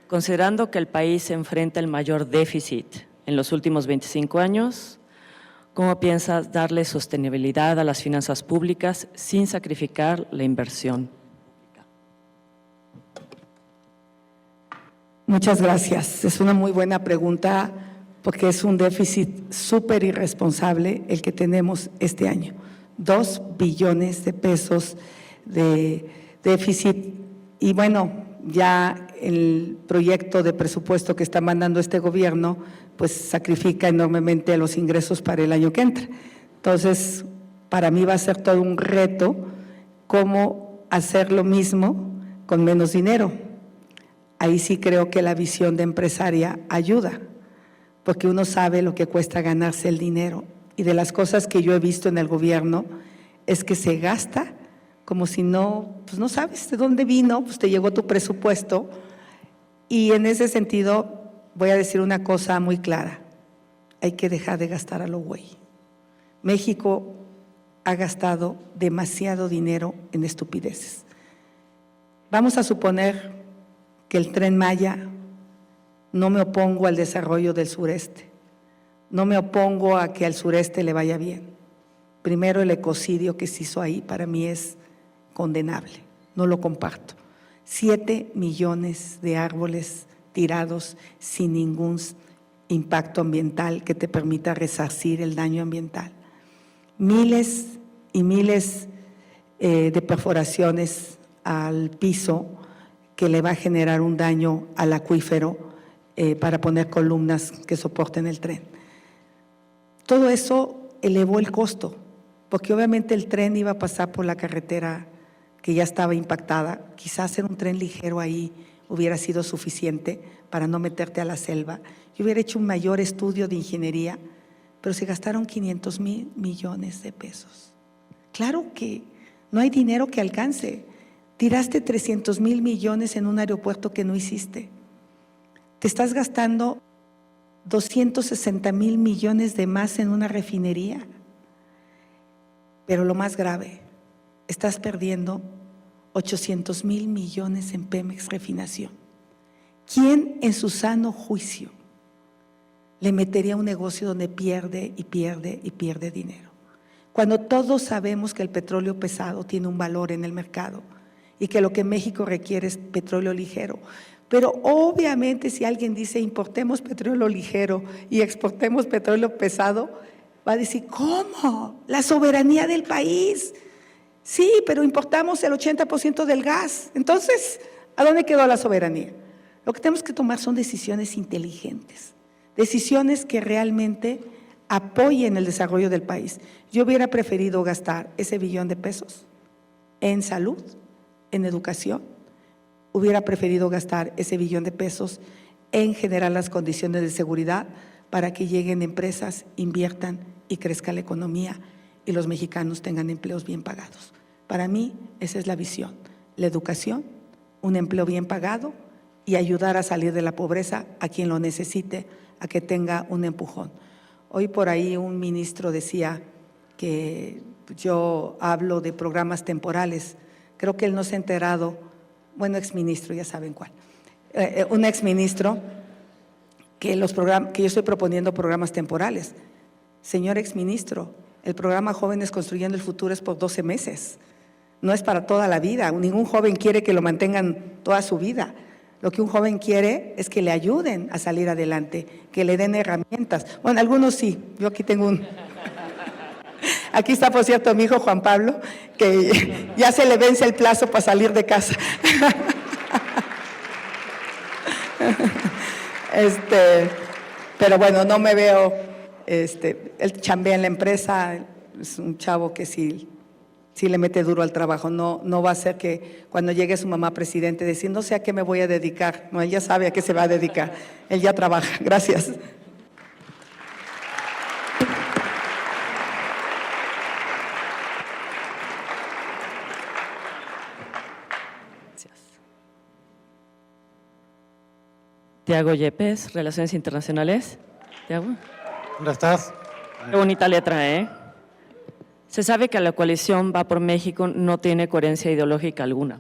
H: Considerando que el país enfrenta el mayor déficit en los últimos 25 años, ¿cómo piensas darle sostenibilidad a las finanzas públicas sin sacrificar la inversión?
A: Muchas gracias. Es una muy buena pregunta porque es un déficit súper irresponsable el que tenemos este año. 2 billones de pesos de déficit. Y bueno, ya el proyecto de presupuesto que está mandando este gobierno, pues sacrifica enormemente los ingresos para el año que entra. Entonces, para mí va a ser todo un reto cómo hacer lo mismo con menos dinero. Ahí sí creo que la visión de empresaria ayuda, porque uno sabe lo que cuesta ganarse el dinero. Y de las cosas que yo he visto en el gobierno es que se gasta como si no, pues no sabes de dónde vino, pues te llegó tu presupuesto. Y en ese sentido voy a decir una cosa muy clara, hay que dejar de gastar a lo güey. México ha gastado demasiado dinero en estupideces. Vamos a suponer que el Tren Maya, no me opongo al desarrollo del sureste, no me opongo a que al sureste le vaya bien. Primero, el ecocidio que se hizo ahí para mí es condenable, no lo comparto. 7 millones de árboles tirados sin ningún impacto ambiental que te permita resarcir el daño ambiental. Miles y miles de perforaciones al piso que le va a generar un daño al acuífero para poner columnas que soporten el tren. Todo eso elevó el costo, porque obviamente el tren iba a pasar por la carretera que ya estaba impactada. Quizás hacer un tren ligero ahí hubiera sido suficiente para no meterte a la selva. Yo hubiera hecho un mayor estudio de ingeniería, pero se gastaron 500 mil millones de pesos. Claro que no hay dinero que alcance. Tiraste 300 mil millones en un aeropuerto que no hiciste. Te estás gastando 260 mil millones de más en una refinería. Pero lo más grave, estás perdiendo 800 mil millones en Pemex Refinación. ¿Quién en su sano juicio le metería a un negocio donde pierde y pierde y pierde dinero? Cuando todos sabemos que el petróleo pesado tiene un valor en el mercado y que lo que México requiere es petróleo ligero. Pero obviamente si alguien dice importemos petróleo ligero y exportemos petróleo pesado, va a decir, ¿cómo? La soberanía del país. Sí, pero importamos el 80% del gas. Entonces, ¿a dónde quedó la soberanía? Lo que tenemos que tomar son decisiones inteligentes, decisiones que realmente apoyen el desarrollo del país. Yo hubiera preferido gastar ese billón de pesos en salud, en educación. Hubiera preferido gastar ese billón de pesos en generar las condiciones de seguridad para que lleguen empresas, inviertan y crezca la economía y los mexicanos tengan empleos bien pagados. Para mí, esa es la visión, la educación, un empleo bien pagado y ayudar a salir de la pobreza a quien lo necesite, a que tenga un empujón. Hoy por ahí un ministro decía que yo hablo de programas temporales. Creo que él no se ha enterado, bueno, exministro, ya saben cuál, un exministro, que yo estoy proponiendo programas temporales. Señor exministro, el programa Jóvenes Construyendo el Futuro es por 12 meses, no es para toda la vida. Ningún joven quiere que lo mantengan toda su vida. Lo que un joven quiere es que le ayuden a salir adelante, que le den herramientas. Bueno, algunos sí, yo aquí tengo un… Aquí está, por cierto, mi hijo Juan Pablo, que ya se le vence el plazo para salir de casa. Pero bueno, no me veo, él chambea en la empresa, es un chavo que sí le mete duro al trabajo, no va a ser que cuando llegue su mamá presidente decir, no sé a qué me voy a dedicar, no, él ya sabe a qué se va a dedicar, él ya trabaja. Gracias.
H: Tiago Yepes, Relaciones Internacionales. Tiago.
B: ¿Dónde estás?
H: Qué bonita letra, ¿eh? Se sabe que la coalición Va por México no tiene coherencia ideológica alguna.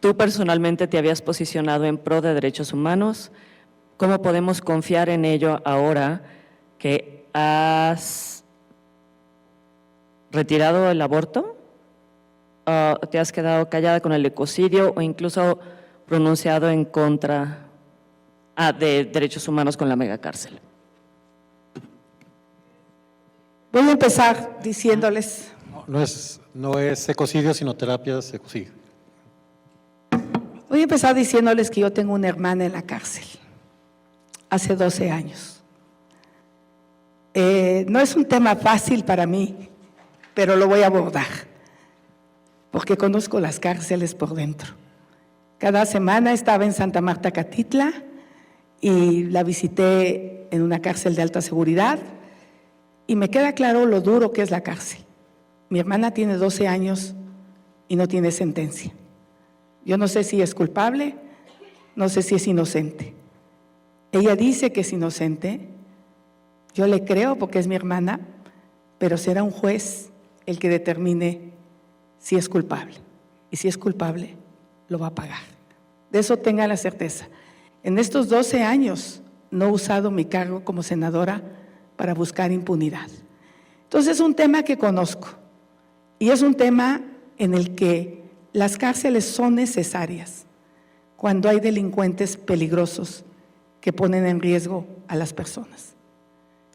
H: Tú personalmente te habías posicionado en pro de derechos humanos. ¿Cómo podemos confiar en ello ahora que has retirado el aborto? ¿Te has quedado callada con el ecocidio o incluso pronunciado en contra de derechos humanos con la megacárcel?
A: Voy a empezar diciéndoles,
B: No es ecocidio, sino terapias ecocidio.
A: que yo tengo una hermana en la cárcel, hace 12 años. No es un tema fácil para mí, pero lo voy a abordar, porque conozco las cárceles por dentro. Cada semana estaba en Santa Marta, Catitla, y la visité en una cárcel de alta seguridad, y me queda claro lo duro que es la cárcel. Mi hermana tiene 12 años y no tiene sentencia. Yo no sé si es culpable, no sé si es inocente. Ella dice que es inocente, yo le creo porque es mi hermana, pero será un juez el que determine si es culpable. Y si es culpable, lo va a pagar. De eso tenga la certeza. En estos 12 años no he usado mi cargo como senadora para buscar impunidad. Entonces es un tema que conozco y es un tema en el que las cárceles son necesarias cuando hay delincuentes peligrosos que ponen en riesgo a las personas.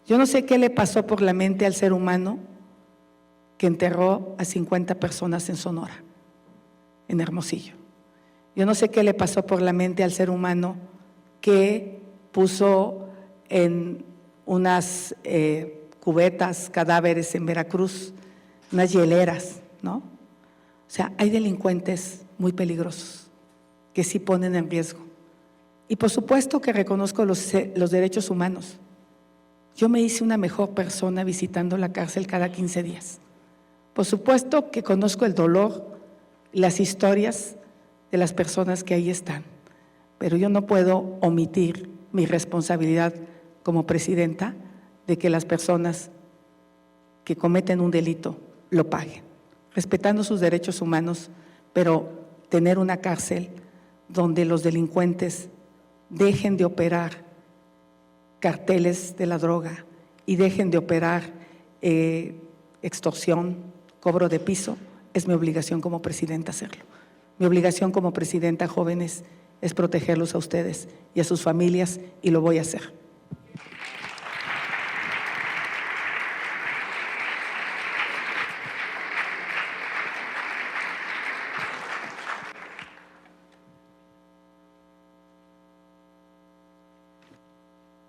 A: Yo no sé qué le pasó por la mente al ser humano que enterró a 50 personas en Sonora, en Hermosillo. Yo no sé qué le pasó por la mente al ser humano que puso en unas cubetas, cadáveres en Veracruz, unas hieleras, ¿no? O sea, hay delincuentes muy peligrosos que sí ponen en riesgo. Y por supuesto que reconozco los derechos humanos. Yo me hice una mejor persona visitando la cárcel cada 15 días. Por supuesto que conozco el dolor y las historias de las personas que ahí están, pero yo no puedo omitir mi responsabilidad como presidenta de que las personas que cometen un delito lo paguen, respetando sus derechos humanos, pero tener una cárcel donde los delincuentes dejen de operar carteles de la droga y dejen de operar extorsión, cobro de piso, es mi obligación como presidenta hacerlo. Mi obligación como presidenta, jóvenes, es protegerlos a ustedes y a sus familias, y lo voy a hacer.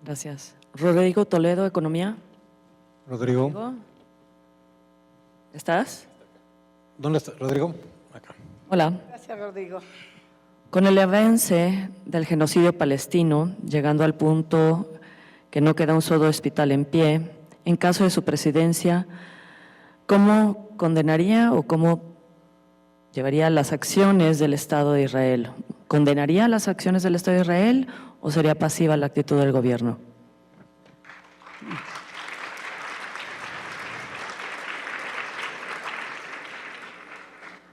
H: Gracias. Rodrigo Toledo, Economía.
B: Rodrigo.
H: ¿Estás?
B: ¿Dónde está Rodrigo? Acá.
H: Hola.
A: Gracias, Rodrigo.
H: Con el avance del genocidio palestino, llegando al punto que no queda un solo hospital en pie, en caso de su presidencia, ¿cómo condenaría o cómo llevaría las acciones del Estado de Israel? ¿Condenaría las acciones del Estado de Israel o sería pasiva la actitud del gobierno?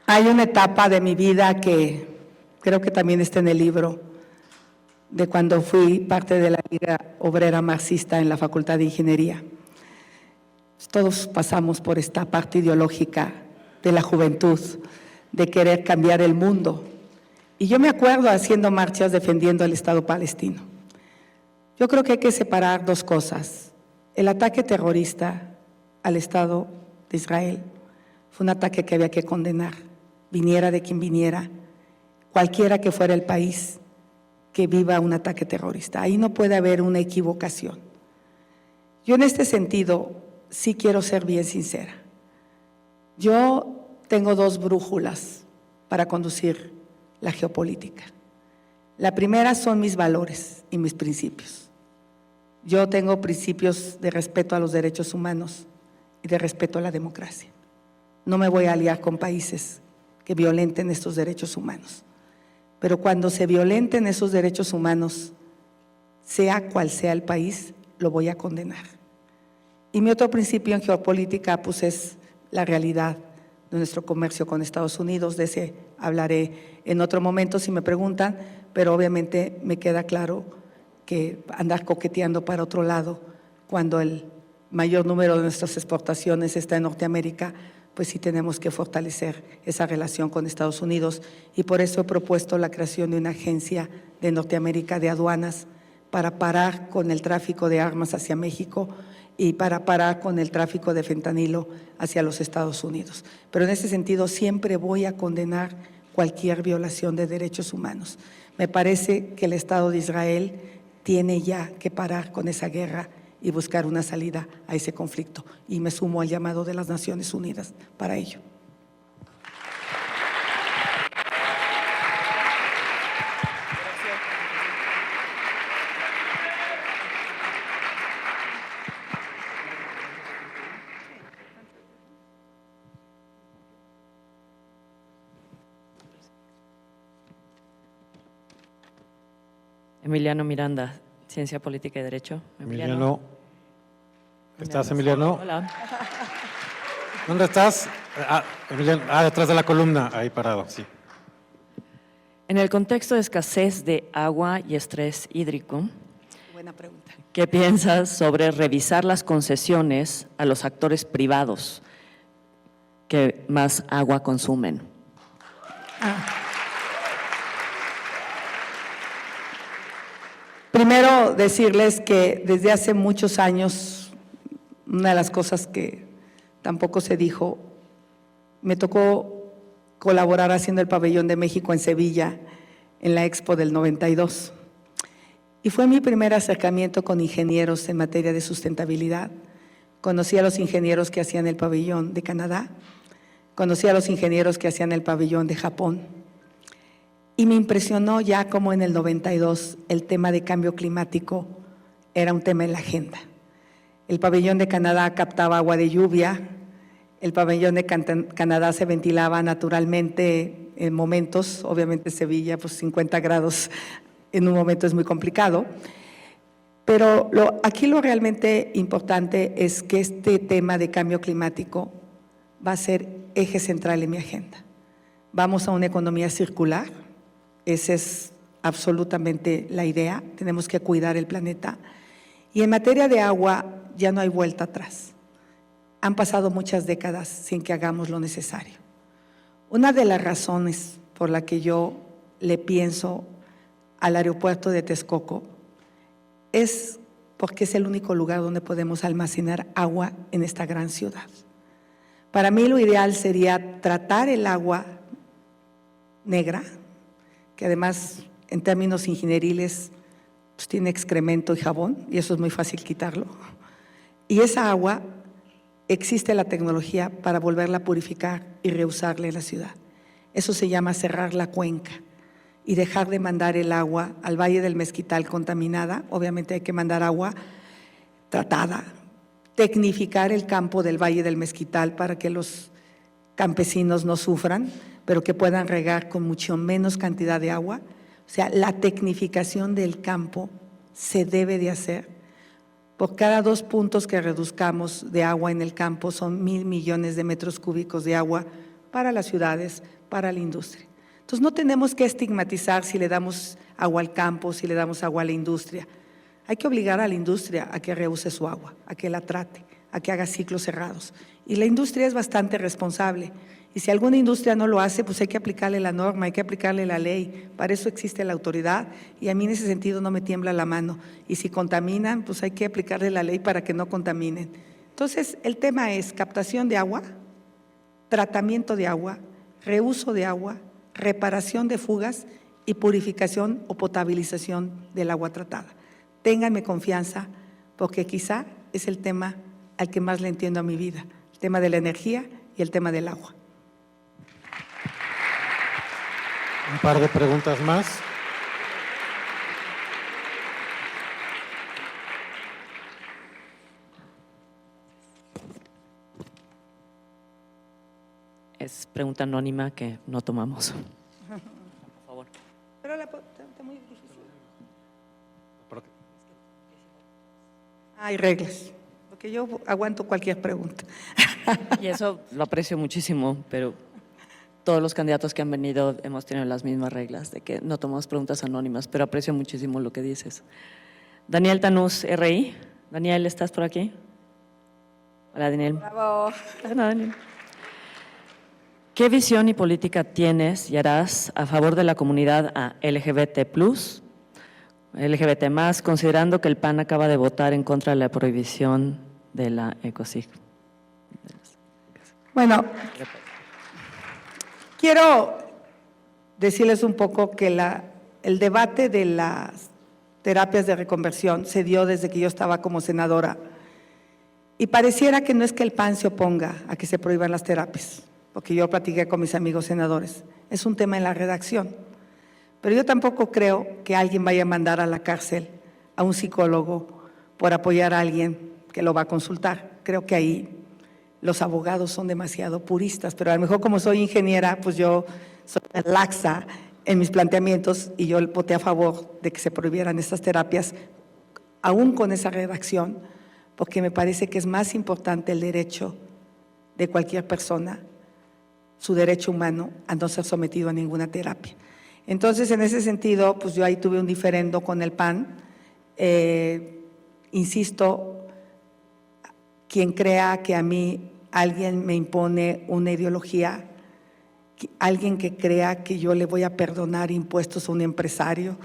A: Hay una etapa de mi vida que creo que también está en el libro, de cuando fui parte de la Liga Obrera Marxista en la Facultad de Ingeniería. Todos pasamos por esta parte ideológica de la juventud, de querer cambiar el mundo. Y yo me acuerdo haciendo marchas defendiendo al Estado palestino. Yo creo que hay que separar dos cosas. El ataque terrorista al Estado de Israel fue un ataque que había que condenar, viniera de quien viniera, cualquiera que fuera el país que viva un ataque terrorista. Ahí no puede haber una equivocación. Yo en este sentido sí quiero ser bien sincera. Yo tengo dos brújulas para conducir la geopolítica. La primera son mis valores y mis principios. Yo tengo principios de respeto a los derechos humanos y de respeto a la democracia. No me voy a aliar con países que violenten estos derechos humanos. Pero cuando se violenten esos derechos humanos, sea cual sea el país, lo voy a condenar. Y mi otro principio en geopolítica pues es la realidad de nuestro comercio con Estados Unidos. De ese hablaré en otro momento si me preguntan, pero obviamente me queda claro que andar coqueteando para otro lado cuando el mayor número de nuestras exportaciones está en Norteamérica, pues sí tenemos que fortalecer esa relación con Estados Unidos, y por eso he propuesto la creación de una agencia de Norteamérica de aduanas para parar con el tráfico de armas hacia México y para parar con el tráfico de fentanilo hacia los Estados Unidos. Pero en ese sentido siempre voy a condenar cualquier violación de derechos humanos. Me parece que el Estado de Israel tiene ya que parar con esa guerra y buscar una salida a ese conflicto. Y me sumo al llamado de las Naciones Unidas para ello.
H: Emiliano Miranda, Ciencia Política y Derecho.
B: Emiliano. ¿Estás, Emiliano?
H: Hola.
B: ¿Dónde estás? Emiliano, detrás de la columna, ahí parado, sí.
H: En el contexto de escasez de agua y estrés hídrico,
A: Buena pregunta.
H: ¿qué piensas sobre revisar las concesiones a los actores privados que más agua consumen?
A: Primero decirles que desde hace muchos años, una de las cosas que tampoco se dijo, me tocó colaborar haciendo el pabellón de México en Sevilla en la Expo del 92. Y fue mi primer acercamiento con ingenieros en materia de sustentabilidad. Conocí a los ingenieros que hacían el pabellón de Canadá, conocí a los ingenieros que hacían el pabellón de Japón. Y me impresionó ya como en el 92 el tema de cambio climático era un tema en la agenda. El pabellón de Canadá captaba agua de lluvia, el pabellón de Canadá se ventilaba naturalmente en momentos, obviamente Sevilla, pues 50 grados en un momento es muy complicado, pero aquí lo realmente importante es que este tema de cambio climático va a ser eje central en mi agenda. Vamos a una economía circular. Esa es absolutamente la idea, tenemos que cuidar el planeta. Y en materia de agua ya no hay vuelta atrás. Han pasado muchas décadas sin que hagamos lo necesario. Una de las razones por la que yo le pienso al aeropuerto de Texcoco es porque es el único lugar donde podemos almacenar agua en esta gran ciudad. Para mí lo ideal sería tratar el agua negra, que además en términos ingenieriles pues tiene excremento y jabón, y eso es muy fácil quitarlo. Y esa agua, existe la tecnología para volverla a purificar y reusarla en la ciudad. Eso se llama cerrar la cuenca y dejar de mandar el agua al Valle del Mezquital contaminada. Obviamente hay que mandar agua tratada, tecnificar el campo del Valle del Mezquital para que los campesinos no sufran, pero que puedan regar con mucho menos cantidad de agua. O sea, la tecnificación del campo se debe de hacer. Por cada 2 puntos que reduzcamos de agua en el campo son 1,000 millones de metros cúbicos de agua para las ciudades, para la industria. Entonces no tenemos que estigmatizar si le damos agua al campo, si le damos agua a la industria. Hay que obligar a la industria a que reuse su agua, a que la trate, a que haga ciclos cerrados. Y la industria es bastante responsable. Y si alguna industria no lo hace, pues hay que aplicarle la norma, hay que aplicarle la ley. Para eso existe la autoridad y a mí en ese sentido no me tiembla la mano. Y si contaminan, pues hay que aplicarle la ley para que no contaminen. Entonces, el tema es captación de agua, tratamiento de agua, reuso de agua, reparación de fugas y purificación o potabilización del agua tratada. Ténganme confianza porque quizá es el tema al que más le entiendo a mi vida, el tema de la energía y el tema del agua.
B: Un par de preguntas más.
H: Es pregunta anónima que no tomamos. Por favor.
A: Pero está muy difícil. Hay reglas, porque yo aguanto cualquier pregunta.
H: Y eso lo aprecio muchísimo, pero todos los candidatos que han venido hemos tenido las mismas reglas, de que no tomamos preguntas anónimas, pero aprecio muchísimo lo que dices. Daniel Tanús, RI. Daniel, ¿estás por aquí? Hola, Daniel.
G: Bravo.
H: Hola, Daniel. ¿Qué visión y política tienes y harás a favor de la comunidad LGBT+, LGBT+, considerando que el PAN acaba de votar en contra de la prohibición de la ECOSIG?
A: Bueno, quiero decirles un poco que el debate de las terapias de reconversión se dio desde que yo estaba como senadora y pareciera que no es que el PAN se oponga a que se prohíban las terapias, porque yo platiqué con mis amigos senadores, es un tema en la redacción, pero yo tampoco creo que alguien vaya a mandar a la cárcel a un psicólogo por apoyar a alguien que lo va a consultar. Creo que ahí los abogados son demasiado puristas, pero a lo mejor como soy ingeniera, pues yo soy laxa en mis planteamientos y yo voté a favor de que se prohibieran estas terapias, aún con esa redacción, porque me parece que es más importante el derecho de cualquier persona, su derecho humano a no ser sometido a ninguna terapia. Entonces, en ese sentido, pues yo ahí tuve un diferendo con el PAN. Insisto, quien crea que a mí alguien me impone una ideología, alguien que crea que yo le voy a perdonar impuestos a un empresario,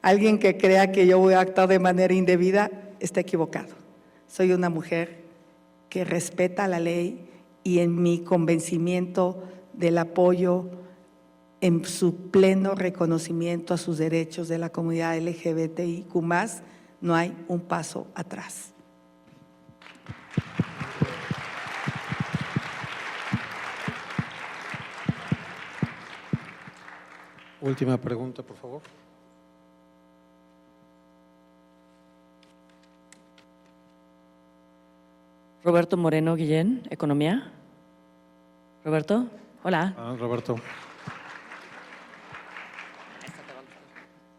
A: alguien que crea que yo voy a actuar de manera indebida, está equivocado. Soy una mujer que respeta la ley y en mi convencimiento del apoyo, en su pleno reconocimiento a sus derechos de la comunidad LGBTIQ+, no hay un paso atrás.
B: Última pregunta, por favor.
H: Roberto Moreno Guillén, Economía. Roberto, hola.
B: Roberto.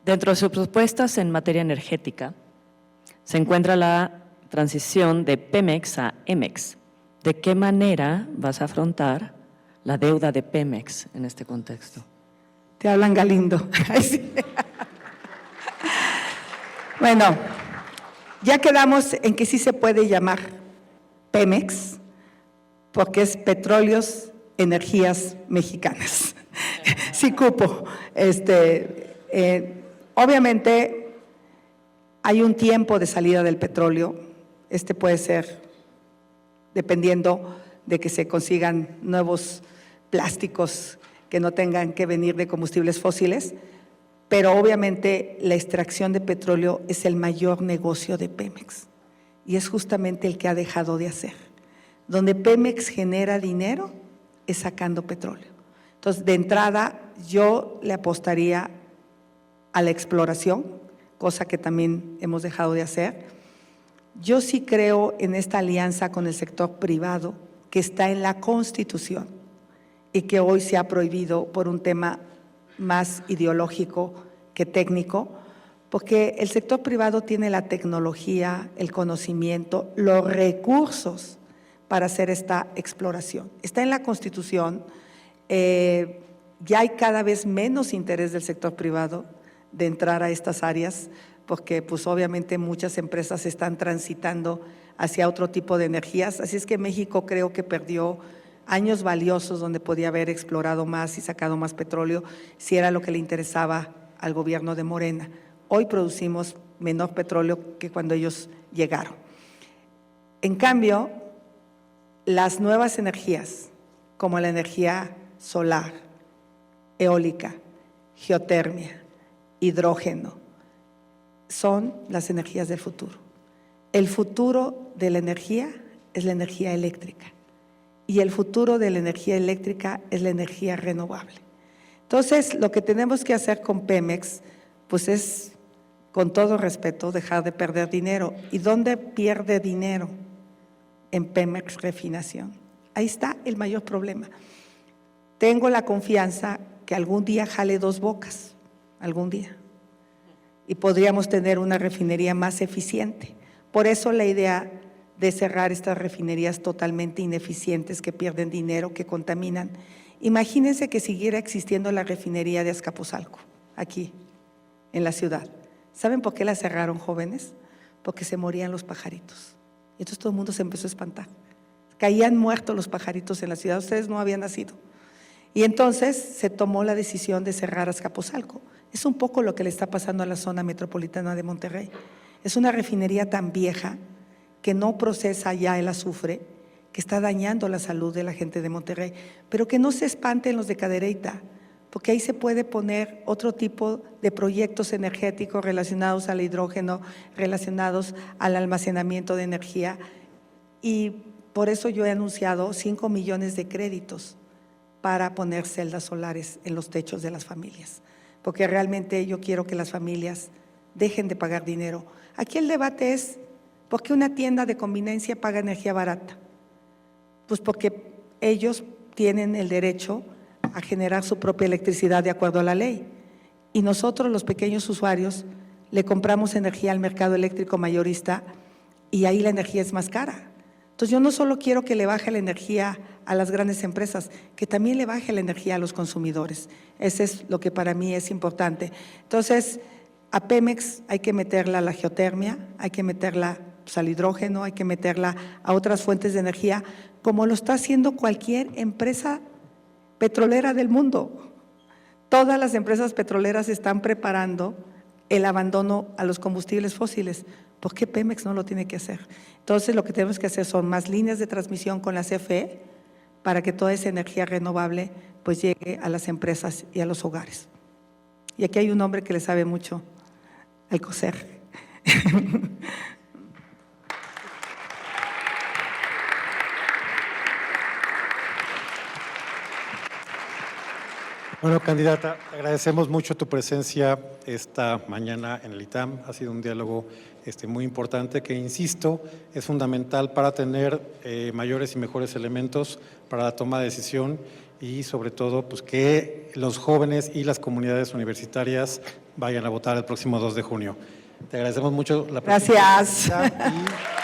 H: Dentro de sus propuestas en materia energética se encuentra la transición de Pemex a Emex. ¿De qué manera vas a afrontar la deuda de Pemex en este contexto?
A: Te hablan Galindo. Ay, sí. Bueno, ya quedamos en que sí se puede llamar Pemex, porque es Petróleos Energías Mexicanas. Sí cupo. Obviamente hay un tiempo de salida del petróleo. Puede ser dependiendo de que se consigan nuevos plásticos que no tengan que venir de combustibles fósiles, pero obviamente la extracción de petróleo es el mayor negocio de Pemex y es justamente el que ha dejado de hacer. Donde Pemex genera dinero es sacando petróleo. Entonces, de entrada, yo le apostaría a la exploración, cosa que también hemos dejado de hacer. Yo sí creo en esta alianza con el sector privado que está en la Constitución y que hoy se ha prohibido por un tema más ideológico que técnico, porque el sector privado tiene la tecnología, el conocimiento, los recursos para hacer esta exploración. Está en la Constitución, ya hay cada vez menos interés del sector privado de entrar a estas áreas, porque pues obviamente muchas empresas están transitando hacia otro tipo de energías, así es que México creo que perdió años valiosos donde podía haber explorado más y sacado más petróleo si era lo que le interesaba al gobierno de Morena. Hoy producimos menor petróleo que cuando ellos llegaron. En cambio, las nuevas energías, como la energía solar, eólica, geotermia, hidrógeno, son las energías del futuro. El futuro de la energía es la energía eléctrica y el futuro de la energía eléctrica es la energía renovable. Entonces, lo que tenemos que hacer con Pemex, pues es, con todo respeto, dejar de perder dinero. ¿Y dónde pierde dinero? En Pemex Refinación. Ahí está el mayor problema. Tengo la confianza que algún día jale dos bocas, algún día. Y podríamos tener una refinería más eficiente, Por eso la idea de cerrar estas refinerías totalmente ineficientes que pierden dinero, que contaminan. Imagínense que siguiera existiendo la refinería de Azcapotzalco, aquí, en la ciudad. ¿Saben por qué la cerraron, jóvenes? Porque se morían los pajaritos. Y entonces todo el mundo se empezó a espantar. Caían muertos los pajaritos en la ciudad, ustedes no habían nacido. Y entonces se tomó la decisión de cerrar Azcapotzalco. Es un poco lo que le está pasando a la zona metropolitana de Monterrey. Es una refinería tan vieja que no procesa ya el azufre, que está dañando la salud de la gente de Monterrey, pero que no se espanten los de Cadereyta, porque ahí se puede poner otro tipo de proyectos energéticos relacionados al hidrógeno, relacionados al almacenamiento de energía, y por eso yo he anunciado 5 millones de créditos para poner celdas solares en los techos de las familias, porque realmente yo quiero que las familias dejen de pagar dinero. Aquí el debate es, ¿por qué una tienda de conveniencia paga energía barata? Pues porque ellos tienen el derecho a generar su propia electricidad de acuerdo a la ley. Y nosotros, los pequeños usuarios, le compramos energía al mercado eléctrico mayorista y ahí la energía es más cara. Entonces yo no solo quiero que le baje la energía a las grandes empresas, que también le baje la energía a los consumidores. Ese es lo que para mí es importante. Entonces, a Pemex hay que meterla a la geotermia, hay que meterla al hidrógeno, hay que meterla a otras fuentes de energía, como lo está haciendo cualquier empresa petrolera del mundo. Todas las empresas petroleras están preparando el abandono a los combustibles fósiles. ¿Por qué Pemex no lo tiene que hacer? Entonces, lo que tenemos que hacer son más líneas de transmisión con la CFE para que toda esa energía renovable pues llegue a las empresas y a los hogares. Y aquí hay un hombre que le sabe mucho, Alcocer.
B: Bueno, candidata, agradecemos mucho tu presencia esta mañana en el ITAM. Ha sido un diálogo muy importante que, insisto, es fundamental para tener mayores y mejores elementos para la toma de decisión y, sobre todo, pues que los jóvenes y las comunidades universitarias vayan a votar el próximo 2 de junio. Te agradecemos mucho la presencia.
A: Gracias.
B: Y